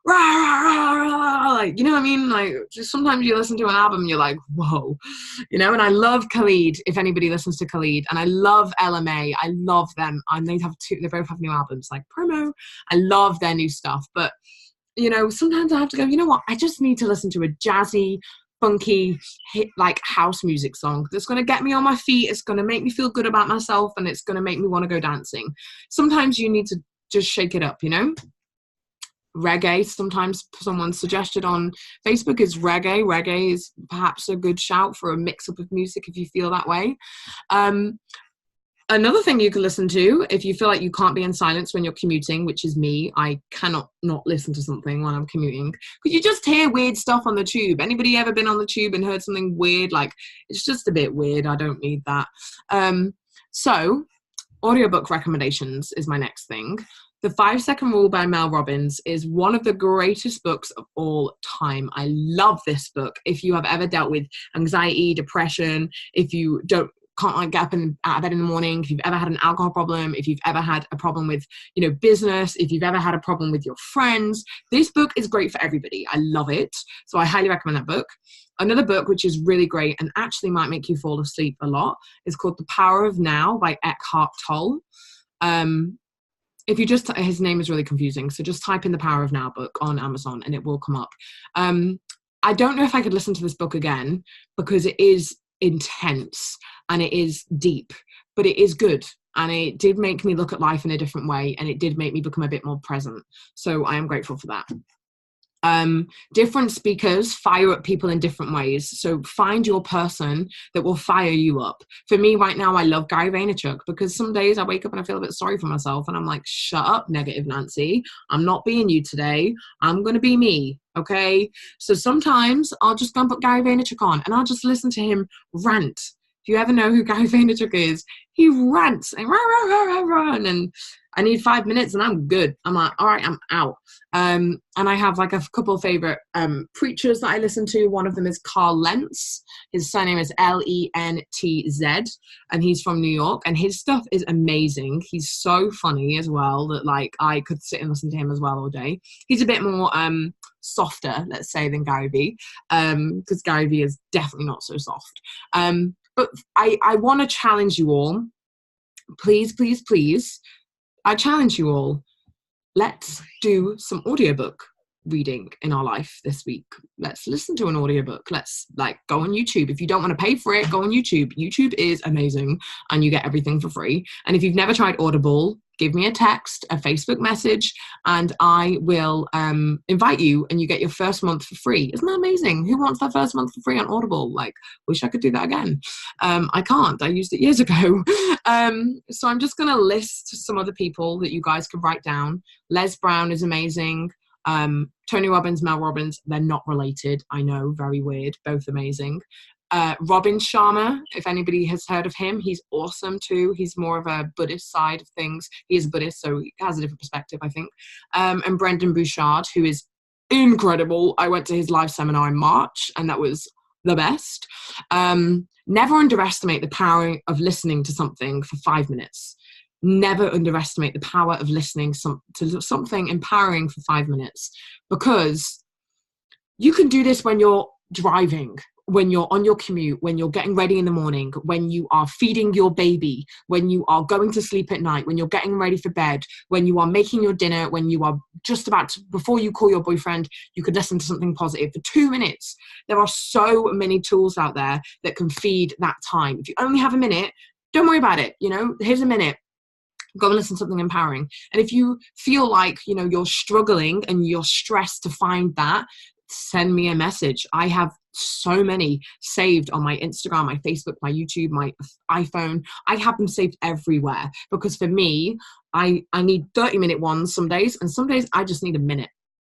rah, rah, rah, rah, like, you know what I mean? Like, just sometimes you listen to an album, you're like, whoa, you know. And I love Khalid, if anybody listens to Khalid, and I love LMA, I love them, and they both have new albums, like promo. I love their new stuff, but you know, sometimes I have to go, you know what, I just need to listen to a jazzy, funky, hit, like house music song that's going to get me on my feet, it's going to make me feel good about myself, and it's going to make me want to go dancing. Sometimes you need to just shake it up, you know. Reggae, sometimes someone suggested on Facebook is reggae. Reggae is perhaps a good shout for a mix-up of music if you feel that way. Another thing you can listen to if you feel like you can't be in silence when you're commuting, which is me. I cannot not listen to something when I'm commuting because you just hear weird stuff on the tube. Anybody ever been on the tube and heard something weird? Like, it's just a bit weird. I don't need that. So audiobook recommendations is my next thing. The 5 Second Rule by Mel Robbins is one of the greatest books of all time. I love this book. If you have ever dealt with anxiety, depression, if you can't like get up and out of bed in the morning, if you've ever had an alcohol problem, if you've ever had a problem with, you know, business, if you've ever had a problem with your friends, this book is great for everybody. I love it. So I highly recommend that book. Another book which is really great and actually might make you fall asleep a lot is called The Power of Now by Eckhart Tolle. If you just, his name is really confusing, so just type in The Power of Now book on Amazon and it will come up. I don't know if I could listen to this book again because it is intense and it is deep, but it is good. And it did make me look at life in a different way, and it did make me become a bit more present. So I am grateful for that. Different speakers fire up people in different ways. So find your person that will fire you up. For me right now, I love Gary Vaynerchuk because some days I wake up and I feel a bit sorry for myself and I'm like, shut up, negative Nancy. I'm not being you today. I'm going to be me. Okay. So sometimes I'll just go and put Gary Vaynerchuk on and I'll just listen to him rant. If you ever know who Gary Vaynerchuk is, he rants and rah, rah, rah, rah, rah, and I need 5 minutes and I'm good. I'm like, all right, I'm out. And I have like a couple of favorite preachers that I listen to. One of them is Carl Lentz. His surname is Lentz, and he's from New York. And his stuff is amazing. He's so funny as well that like I could sit and listen to him as well all day. He's a bit more softer, let's say, than Gary Vee, because Gary Vee is definitely not so soft. But I want to challenge you all. Please, please, please. I challenge you all, let's do some audiobook reading in our life this week. Let's listen to an audiobook. Let's like go on YouTube. If you don't want to pay for it, go on YouTube. YouTube is amazing and you get everything for free. And if you've never tried Audible, give me a text, a Facebook message, and I will invite you and you get your first month for free. Isn't that amazing? Who wants that first month for free on Audible? Like, wish I could do that again. I can't. I used it years ago. So I'm just going to list some other people that you guys can write down. Les Brown is amazing. Tony Robbins, Mel Robbins, they're not related. I know, very weird, both amazing. Robin Sharma, if anybody has heard of him, he's awesome too. He's more of a Buddhist side of things. He is Buddhist, so he has a different perspective, I think. And Brendan Bouchard, who is incredible. I went to his live seminar in March, and that was the best. Never underestimate the power of listening to something for 5 minutes. Never underestimate the power of listening to something empowering for 5 minutes, because you can do this when you're driving, when you're on your commute, when you're getting ready in the morning, when you are feeding your baby, when you are going to sleep at night, when you're getting ready for bed, when you are making your dinner, when you are just about to, before you call your boyfriend, you could listen to something positive for 2 minutes. There are so many tools out there that can feed that time. If you only have a minute, don't worry about it. You know, here's a minute. Go and listen to something empowering. And if you feel like, you know, you're struggling and you're stressed to find that, send me a message. I have so many saved on my Instagram, my Facebook, my YouTube, my iPhone. I have them saved everywhere, because for me, I need 30-minute ones some days, and some days I just need a minute.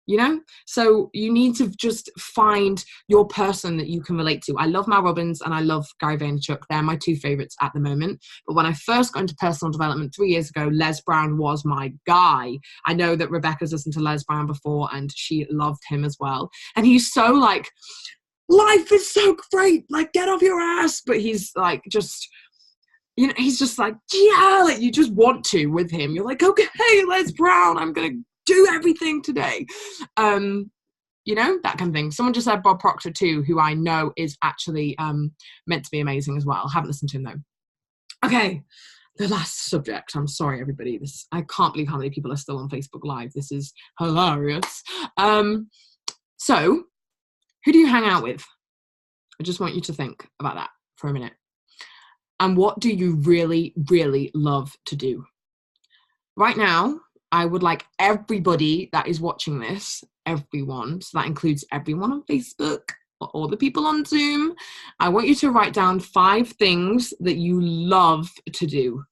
you know? So you need to just find your person that you can relate to. I love Mel Robbins and I love Gary Vaynerchuk. They're my two favorites at the moment. But when I first got into personal development 3 years ago, Les Brown was my guy. I know that Rebecca's listened to Les Brown before and she loved him as well. And he's so like, life is so great, like get off your ass. But he's like, just, you know, he's just like, yeah, like you just want to with him. You're like, okay, Les Brown, I'm going to do everything today. You know, that kind of thing. Someone just said Bob Proctor too, who I know is actually meant to be amazing as well. Haven't listened to him though. Okay, the last subject. I'm sorry, everybody. I can't believe how many people are still on Facebook Live. This is hilarious. So, who do you hang out with? I just want you to think about that for a minute. And what do you really, really love to do? Right now, I would like everybody that is watching this, everyone, so that includes everyone on Facebook, all the people on Zoom, I want you to write down 5 things that you love to do,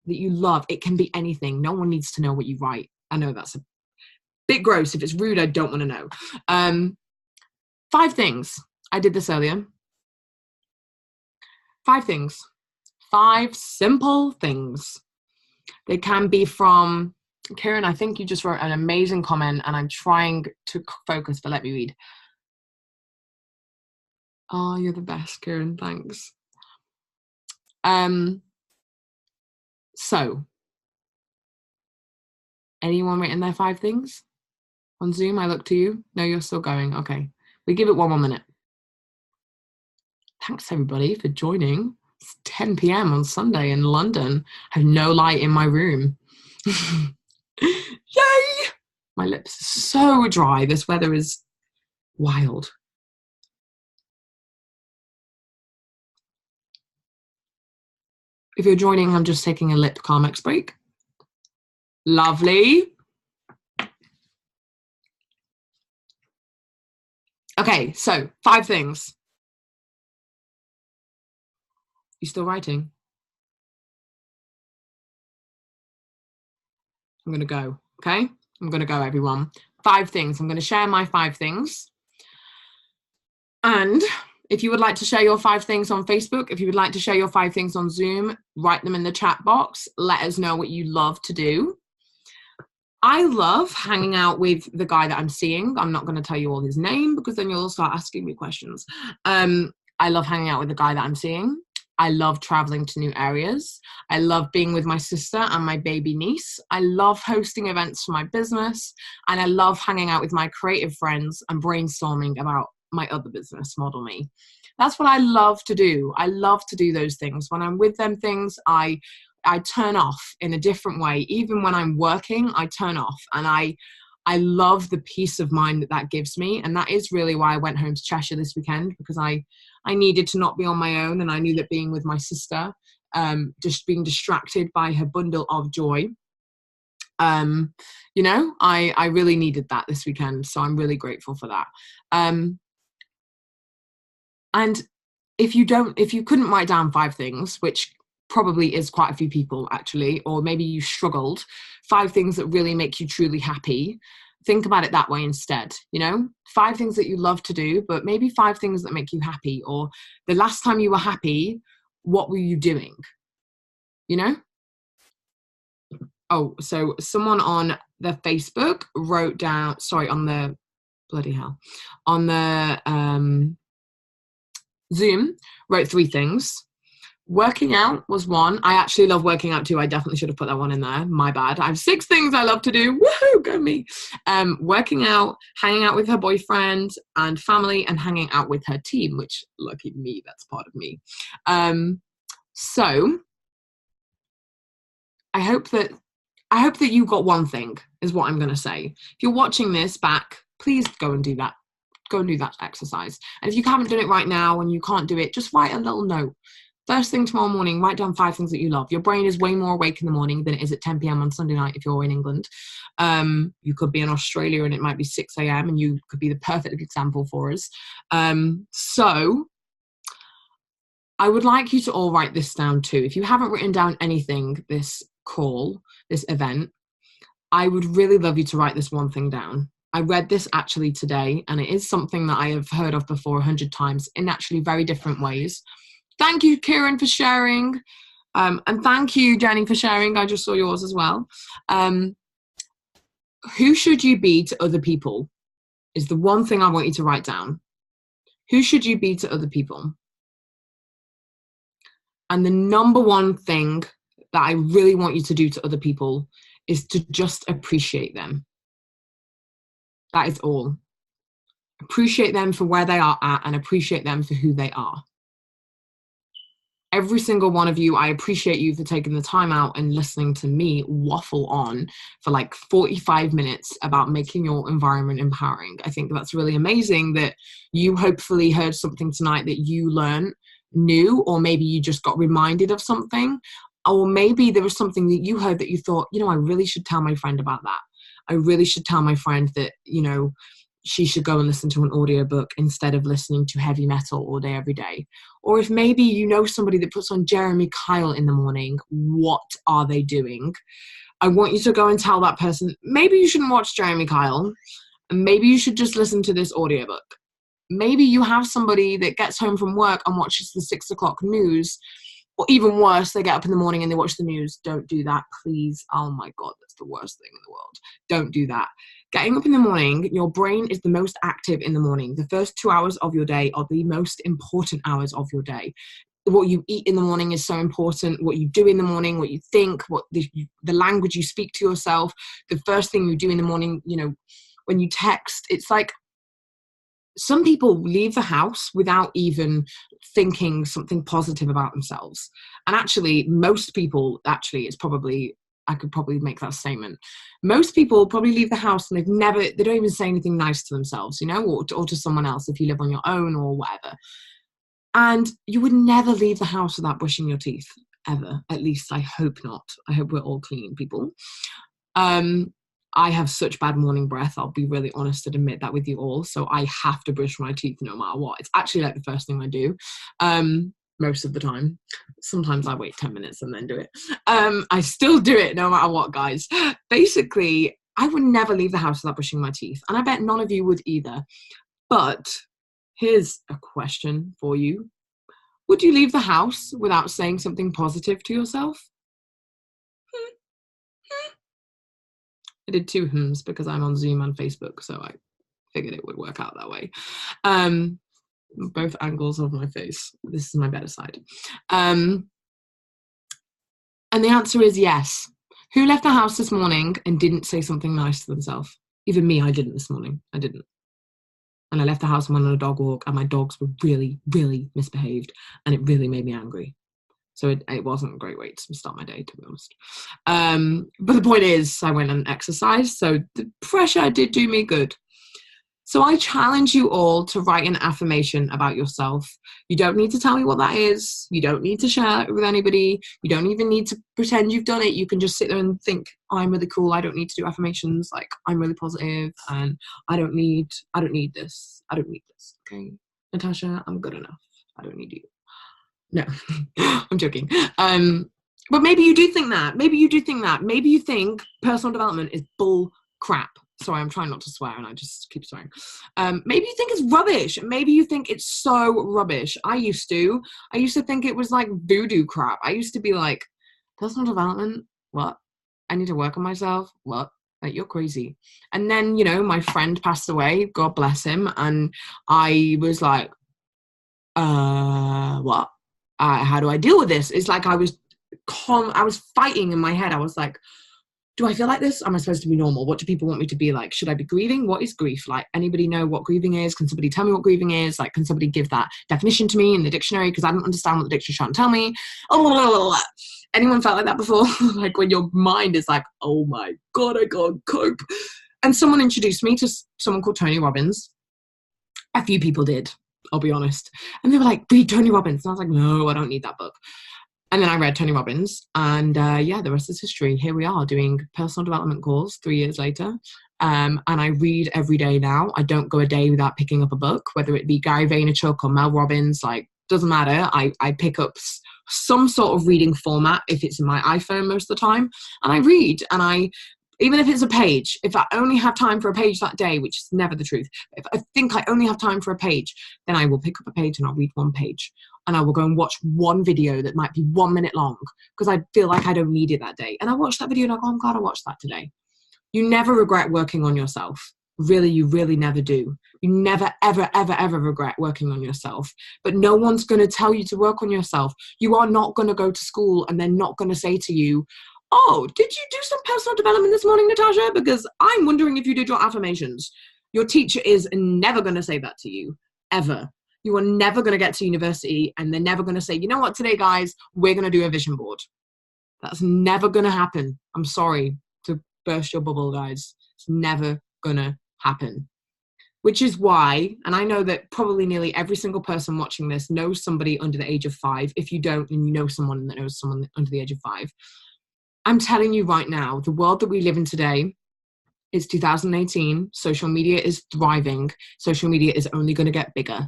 that you love. It can be anything. No one needs to know what you write. I know that's a bit gross. If it's rude, I don't want to know. 5 things. I did this earlier. 5 things. 5 simple things. They can be from... Karen, I think you just wrote an amazing comment and I'm trying to focus, but let me read. Oh, you're the best, Karen. Thanks. So, anyone written their 5 things? On Zoom, I look to you. No, you're still going. Okay. We give it 1 more minute. Thanks, everybody, for joining. It's 10 p.m. on Sunday in London. I have no light in my room. Yay! My lips are so dry. This weather is wild. If you're joining, I'm just taking a lip Carmex break. Lovely. Okay, so 5 things. You still writing? I'm going to go, okay? I'm going to go, everyone. 5 things. I'm going to share my 5 things. And if you would like to share your 5 things on Facebook, if you would like to share your 5 things on Zoom, write them in the chat box. Let us know what you love to do. I love hanging out with the guy that I'm seeing. I'm not going to tell you all his name because then you'll start asking me questions. I love hanging out with the guy that I'm seeing. I love traveling to new areas. I love being with my sister and my baby niece. I love hosting events for my business. And I love hanging out with my creative friends and brainstorming about my other business, Model Me. That's what I love to do. I love to do those things. When I'm with them things, I turn off in a different way. Even when I'm working, I turn off. And I love the peace of mind that gives me. And that is really why I went home to Cheshire this weekend, because I needed to not be on my own. And I knew that being with my sister, just being distracted by her bundle of joy, you know, I really needed that this weekend. So I'm really grateful for that. And if you couldn't write down 5 things, which probably is quite a few people actually, or maybe you struggled, 5 things that really make you truly happy, think about it that way instead. You know, 5 things that you love to do, but maybe 5 things that make you happy, or the last time you were happy, what were you doing? You know? Oh, so someone on the Facebook wrote down, sorry, on the, bloody hell, on the Zoom, wrote 3 things. Working out was 1. I actually love working out too. I definitely should have put that one in there. My bad. I have 6 things I love to do. Woohoo, go me. Working out, hanging out with her boyfriend and family, and hanging out with her team, which, lucky me, that's part of me. So I hope that you got one thing, is what I'm going to say. If you're watching this back, please go and do that. Go and do that exercise. And if you haven't done it right now and you can't do it, just write a little note. First thing tomorrow morning, write down 5 things that you love. Your brain is way more awake in the morning than it is at 10 p.m. on Sunday night if you're in England. You could be in Australia and it might be 6 a.m. and you could be the perfect example for us. So I would like you to all write this down too. If you haven't written down anything this event, I would really love you to write this one thing down. I read this actually today, and it is something that I have heard of before 100 times in actually very different ways. Thank you, Kieran, for sharing. And thank you, Jenny, for sharing. I just saw yours as well. Who should you be to other people is the one thing I want you to write down. Who should you be to other people? And the number one thing that I really want you to do to other people is to just appreciate them. That is all. Appreciate them for where they are at and appreciate them for who they are. Every single one of you, I appreciate you for taking the time out and listening to me waffle on for like 45 minutes about making your environment empowering. I think that's really amazing that you hopefully heard something tonight that you learned new, or maybe you just got reminded of something, or maybe there was something that you heard that you thought, you know, I really should tell my friend about that. I really should tell my friend that, you know, she should go and listen to an audiobook instead of listening to heavy metal all day, every day. Or if maybe you know somebody that puts on Jeremy Kyle in the morning, what are they doing? I want you to go and tell that person, maybe you shouldn't watch Jeremy Kyle, and maybe you should just listen to this audiobook. Maybe you have somebody that gets home from work and watches the 6 o'clock news, or even worse, they get up in the morning and they watch the news. Don't do that, please. Oh my God, that's the worst thing in the world. Don't do that. Getting up in the morning, your brain is the most active in the morning. The first 2 hours of your day are the most important hours of your day. What you eat in the morning is so important. What you do in the morning, what you think, what the language you speak to yourself, the first thing you do in the morning, you know, when you text, it's like some people leave the house without even thinking something positive about themselves. And actually, most people, it's probably, I could probably make that statement. Most people probably leave the house and they don't even say anything nice to themselves, you know, or to someone else if you live on your own or whatever. And you would never leave the house without brushing your teeth, ever. At least I hope not. I hope we're all clean people. I have such bad morning breath. I'll be really honest and admit that with you all. So I have to brush my teeth no matter what. It's actually like the first thing I do. Most of the time. Sometimes I wait 10 minutes and then do it. I still do it no matter what, guys. Basically, I would never leave the house without brushing my teeth. And I bet none of you would either. But here's a question for you. Would you leave the house without saying something positive to yourself? I did 2 hms because I'm on Zoom and Facebook, so I figured it would work out that way. Both angles of my face. This is my better side. And the answer is yes. Who left the house this morning and didn't say something nice to themselves? Even me, I didn't this morning. I didn't. And I left the house and went on a dog walk, and my dogs were really, really misbehaved, and it really made me angry. So it wasn't a great way to start my day, to be honest. But the point is, I went and exercised, so the pressure did do me good. So I challenge you all to write an affirmation about yourself. You don't need to tell me what that is. You don't need to share it with anybody. You don't even need to pretend you've done it. You can just sit there and think, oh, I'm really cool. I don't need to do affirmations. Like, I'm really positive, and I don't need this. I don't need this. Okay, Natasha, I'm good enough. I don't need you. No, I'm joking. But maybe you do think that. Maybe you think personal development is bull crap. Sorry, I'm trying not to swear and I just keep swearing. Maybe you think it's rubbish. Maybe you think it's so rubbish. I used to think it was like voodoo crap. I used to be like, personal development? What? I need to work on myself? What? Like, you're crazy. And then, you know, my friend passed away, God bless him. And I was like, what? How do I deal with this? It's like I was fighting in my head. I was like, do I feel like this? Am I supposed to be normal? What do people want me to be like? Should I be grieving? What is grief? Like, anybody know what grieving is? Can somebody tell me what grieving is? Like, can somebody give that definition to me in the dictionary? Because I don't understand what the dictionary's trying to tell me. Oh, anyone felt like that before? Like, when your mind is like, oh my God, I can't cope. And someone introduced me to someone called Tony Robbins. A few people did, I'll be honest. And they were like, read Tony Robbins. And I was like, no, I don't need that book. And then I read Tony Robbins, and the rest is history. Here we are doing personal development calls 3 years later. And I read every day now. I don't go a day without picking up a book, whether it be Gary Vaynerchuk or Mel Robbins, like, doesn't matter. I pick up some sort of reading format if it's in my iPhone most of the time, and I read, and Even if it's a page, if I only have time for a page that day, which is never the truth, if I think I only have time for a page, then I will pick up a page and I'll read one page. And I will go and watch one video that might be 1 minute long because I feel like I don't need it that day. And I watch that video and I go, I'm glad I watched that today. You never regret working on yourself. Really, you really never do. You never, ever, ever, ever regret working on yourself. But no one's going to tell you to work on yourself. You are not going to go to school and they're not going to say to you, oh, did you do some personal development this morning, Natasha? Because I'm wondering if you did your affirmations. Your teacher is never going to say that to you, ever. You are never going to get to university and they're never going to say, you know what, today, guys, we're going to do a vision board. That's never going to happen. I'm sorry to burst your bubble, guys. It's never going to happen. Which is why, and I know that probably nearly every single person watching this knows somebody under the age of 5. If you don't, then you know someone that knows someone under the age of 5. I'm telling you right now, the world that we live in today is 2018. Social media is thriving. Social media is only going to get bigger.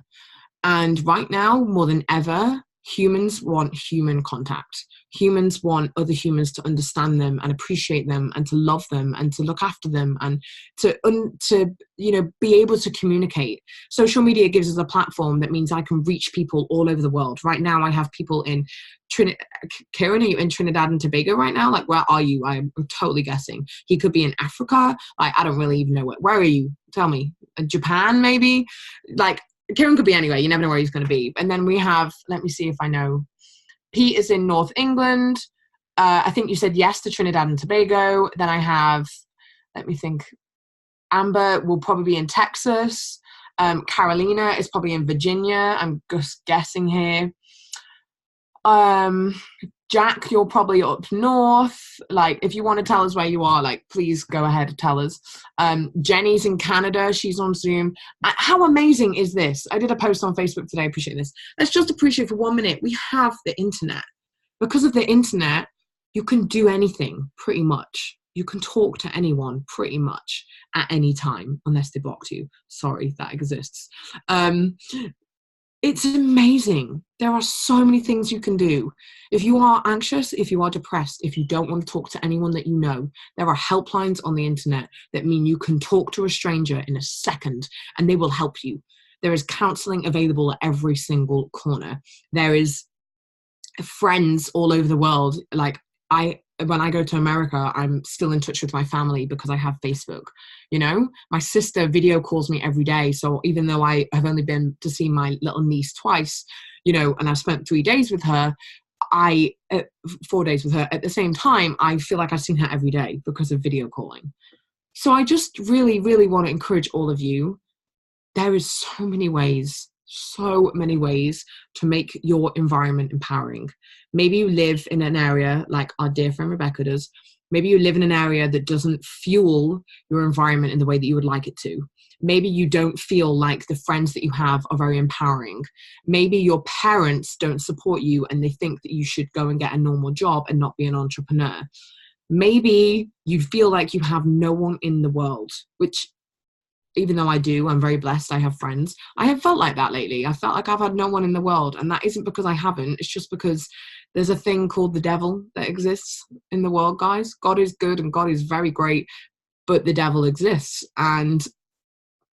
And right now, more than ever, humans want human contact. Humans want other humans to understand them and appreciate them and to love them and to look after them and to be able to communicate. Social media gives us a platform that means I can reach people all over the world. Right now, I have people in Kieran, are you in Trinidad and Tobago right now? Like, where are you? I'm totally guessing. He could be in Africa. Like, I don't really even know where are you? Tell me. Japan, maybe? Like, Kieran could be anywhere. You never know where he's going to be. And then we have, let me see if I know. Pete is in North England. I think you said yes to Trinidad and Tobago. Then I have, let me think. Amber will probably be in Texas. Carolina is probably in Virginia. I'm just guessing here. Jack, you're probably up north. Like, if you want to tell us where you are, like, please go ahead and tell us. Jenny's in Canada. She's on Zoom. How amazing is this? I did a post on Facebook today. I appreciate this. Let's just appreciate for 1 minute. We have the internet. Because of the internet, you can do anything, pretty much. You can talk to anyone, pretty much, at any time, unless they blocked you. Sorry, that exists. It's amazing. There are so many things you can do. If you are anxious, if you are depressed, if you don't want to talk to anyone that you know, there are helplines on the internet that mean you can talk to a stranger in a second and they will help you. There is counseling available at every single corner. There is friends all over the world. Like, when I go to America, I'm still in touch with my family because I have Facebook. You know, my sister video calls me every day. So even though I have only been to see my little niece twice, you know, and I've spent 3 days with her, 4 days with her at the same time, I feel like I've seen her every day because of video calling. So I just really, really want to encourage all of you. There is so many ways to make your environment empowering. Maybe you live in an area like our dear friend Rebecca does. Maybe you live in an area that doesn't fuel your environment in the way that you would like it to. Maybe you don't feel like the friends that you have are very empowering. Maybe your parents don't support you and they think that you should go and get a normal job and not be an entrepreneur. Maybe you feel like you have no one in the world, which, even though I do, I'm very blessed, I have friends. I have felt like that lately. I felt like I've had no one in the world. And that isn't because I haven't. It's just because there's a thing called the devil that exists in the world, guys. God is good and God is very great, but the devil exists. And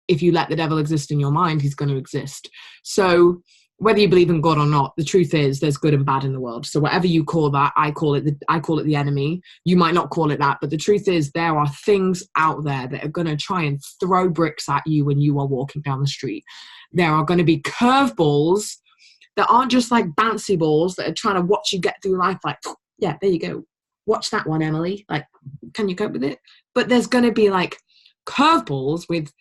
if you let the devil exist in your mind, he's going to exist. So whether you believe in God or not, the truth is there's good and bad in the world. So whatever you call that, I call it the enemy. You might not call it that, but the truth is there are things out there that are going to try and throw bricks at you when you are walking down the street. There are going to be curveballs that aren't just like bouncy balls that are trying to watch you get through life. Like, yeah, there you go. Watch that one, Emily. Like, can you cope with it? But there's going to be like curveballs with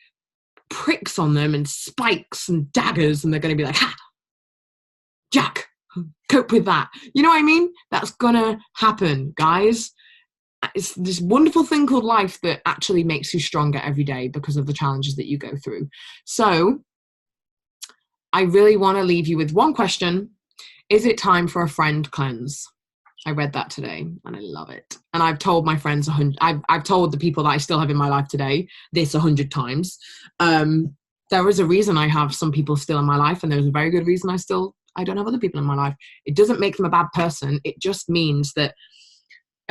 pricks on them and spikes and daggers, and they're going to be like, ha! Jack, cope with that. You know what I mean? That's gonna happen, guys. It's this wonderful thing called life that actually makes you stronger every day because of the challenges that you go through. So I really want to leave you with one question. Is it time for a friend cleanse? I read that today and I love it. And I've told my friends, I've told the people that I still have in my life today this 100 times. There is a reason I have some people still in my life, and there's a very good reason I don't have other people in my life. It doesn't make them a bad person. It just means that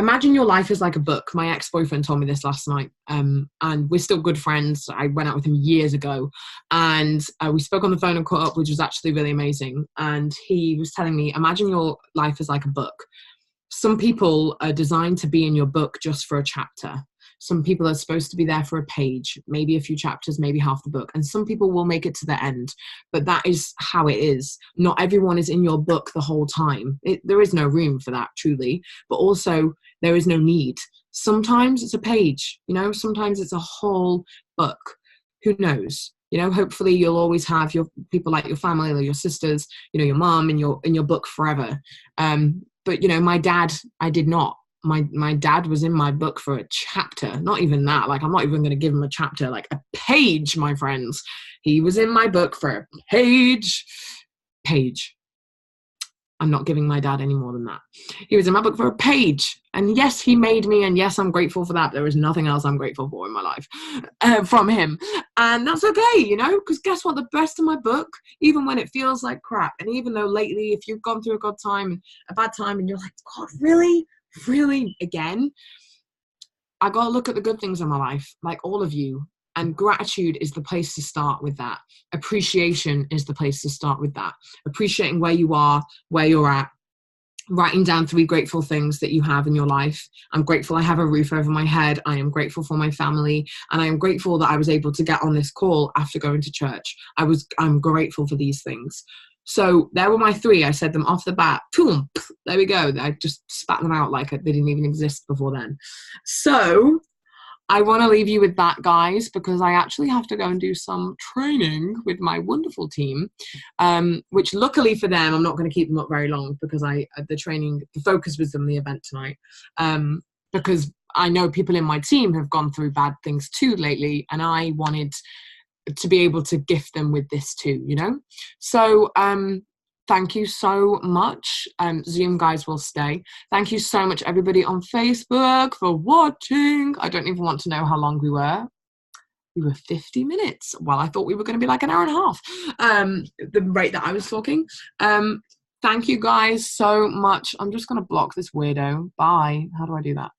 imagine your life is like a book. My ex-boyfriend told me this last night, and we're still good friends. I went out with him years ago, and we spoke on the phone and caught up, which was actually really amazing. And he was telling me, imagine your life is like a book. Some people are designed to be in your book just for a chapter. Some people are supposed to be there for a page, maybe a few chapters, maybe half the book. And some people will make it to the end. But that is how it is. Not everyone is in your book the whole time. There is no room for that, truly. But also, there is no need. Sometimes it's a page, you know, sometimes it's a whole book. Who knows? You know, hopefully you'll always have your people like your family or your sisters, you know, your mom in your book forever. But, you know, my dad, I did not. My dad was in my book for a chapter, not even that. Like, I'm not even going to give him a chapter, like a page, my friends. He was in my book for a page. I'm not giving my dad any more than that. He was in my book for a page. And yes, he made me. And yes, I'm grateful for that. There is nothing else I'm grateful for in my life from him. And that's okay, you know, because guess what? The best of my book, even when it feels like crap. And even though lately, if you've gone through a good time, a bad time, and you're like, God, really? Really? Again? I got to look at the good things in my life, like all of you. And gratitude is the place to start with that. Appreciation is the place to start with that. Appreciating where you are, where you're at. Writing down 3 grateful things that you have in your life. I'm grateful I have a roof over my head. I am grateful for my family. And I am grateful that I was able to get on this call after going to church. I'm grateful for these things. So there were my 3. I said them off the bat. Boom, there we go. I just spat them out like they didn't even exist before then. So I want to leave you with that, guys, because I actually have to go and do some training with my wonderful team, which luckily for them, I'm not going to keep them up very long because the focus was on the event tonight, because I know people in my team have gone through bad things too lately, and I wanted to be able to gift them with this too, you know? So, thank you so much. Zoom guys will stay. Thank you so much, everybody on Facebook, for watching. I don't even want to know how long we were. We were 50 minutes. Well, I thought we were going to be like an hour and a half, the rate that I was talking. Thank you guys so much. I'm just going to block this weirdo. Bye. How do I do that?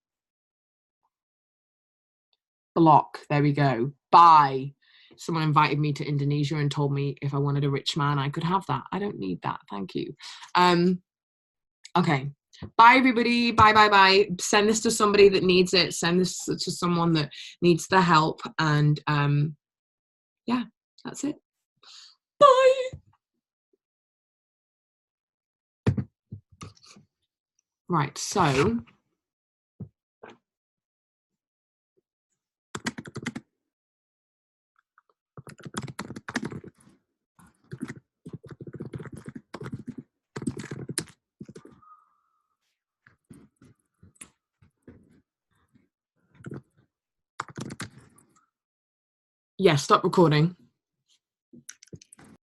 Block. There we go. Bye. Someone invited me to Indonesia and told me if I wanted a rich man, I could have that. I don't need that. Thank you. Okay. Bye, everybody. Bye, bye, bye. Send this to somebody that needs it. Send this to someone that needs the help. And yeah, that's it. Bye. Right. So yeah, stop recording.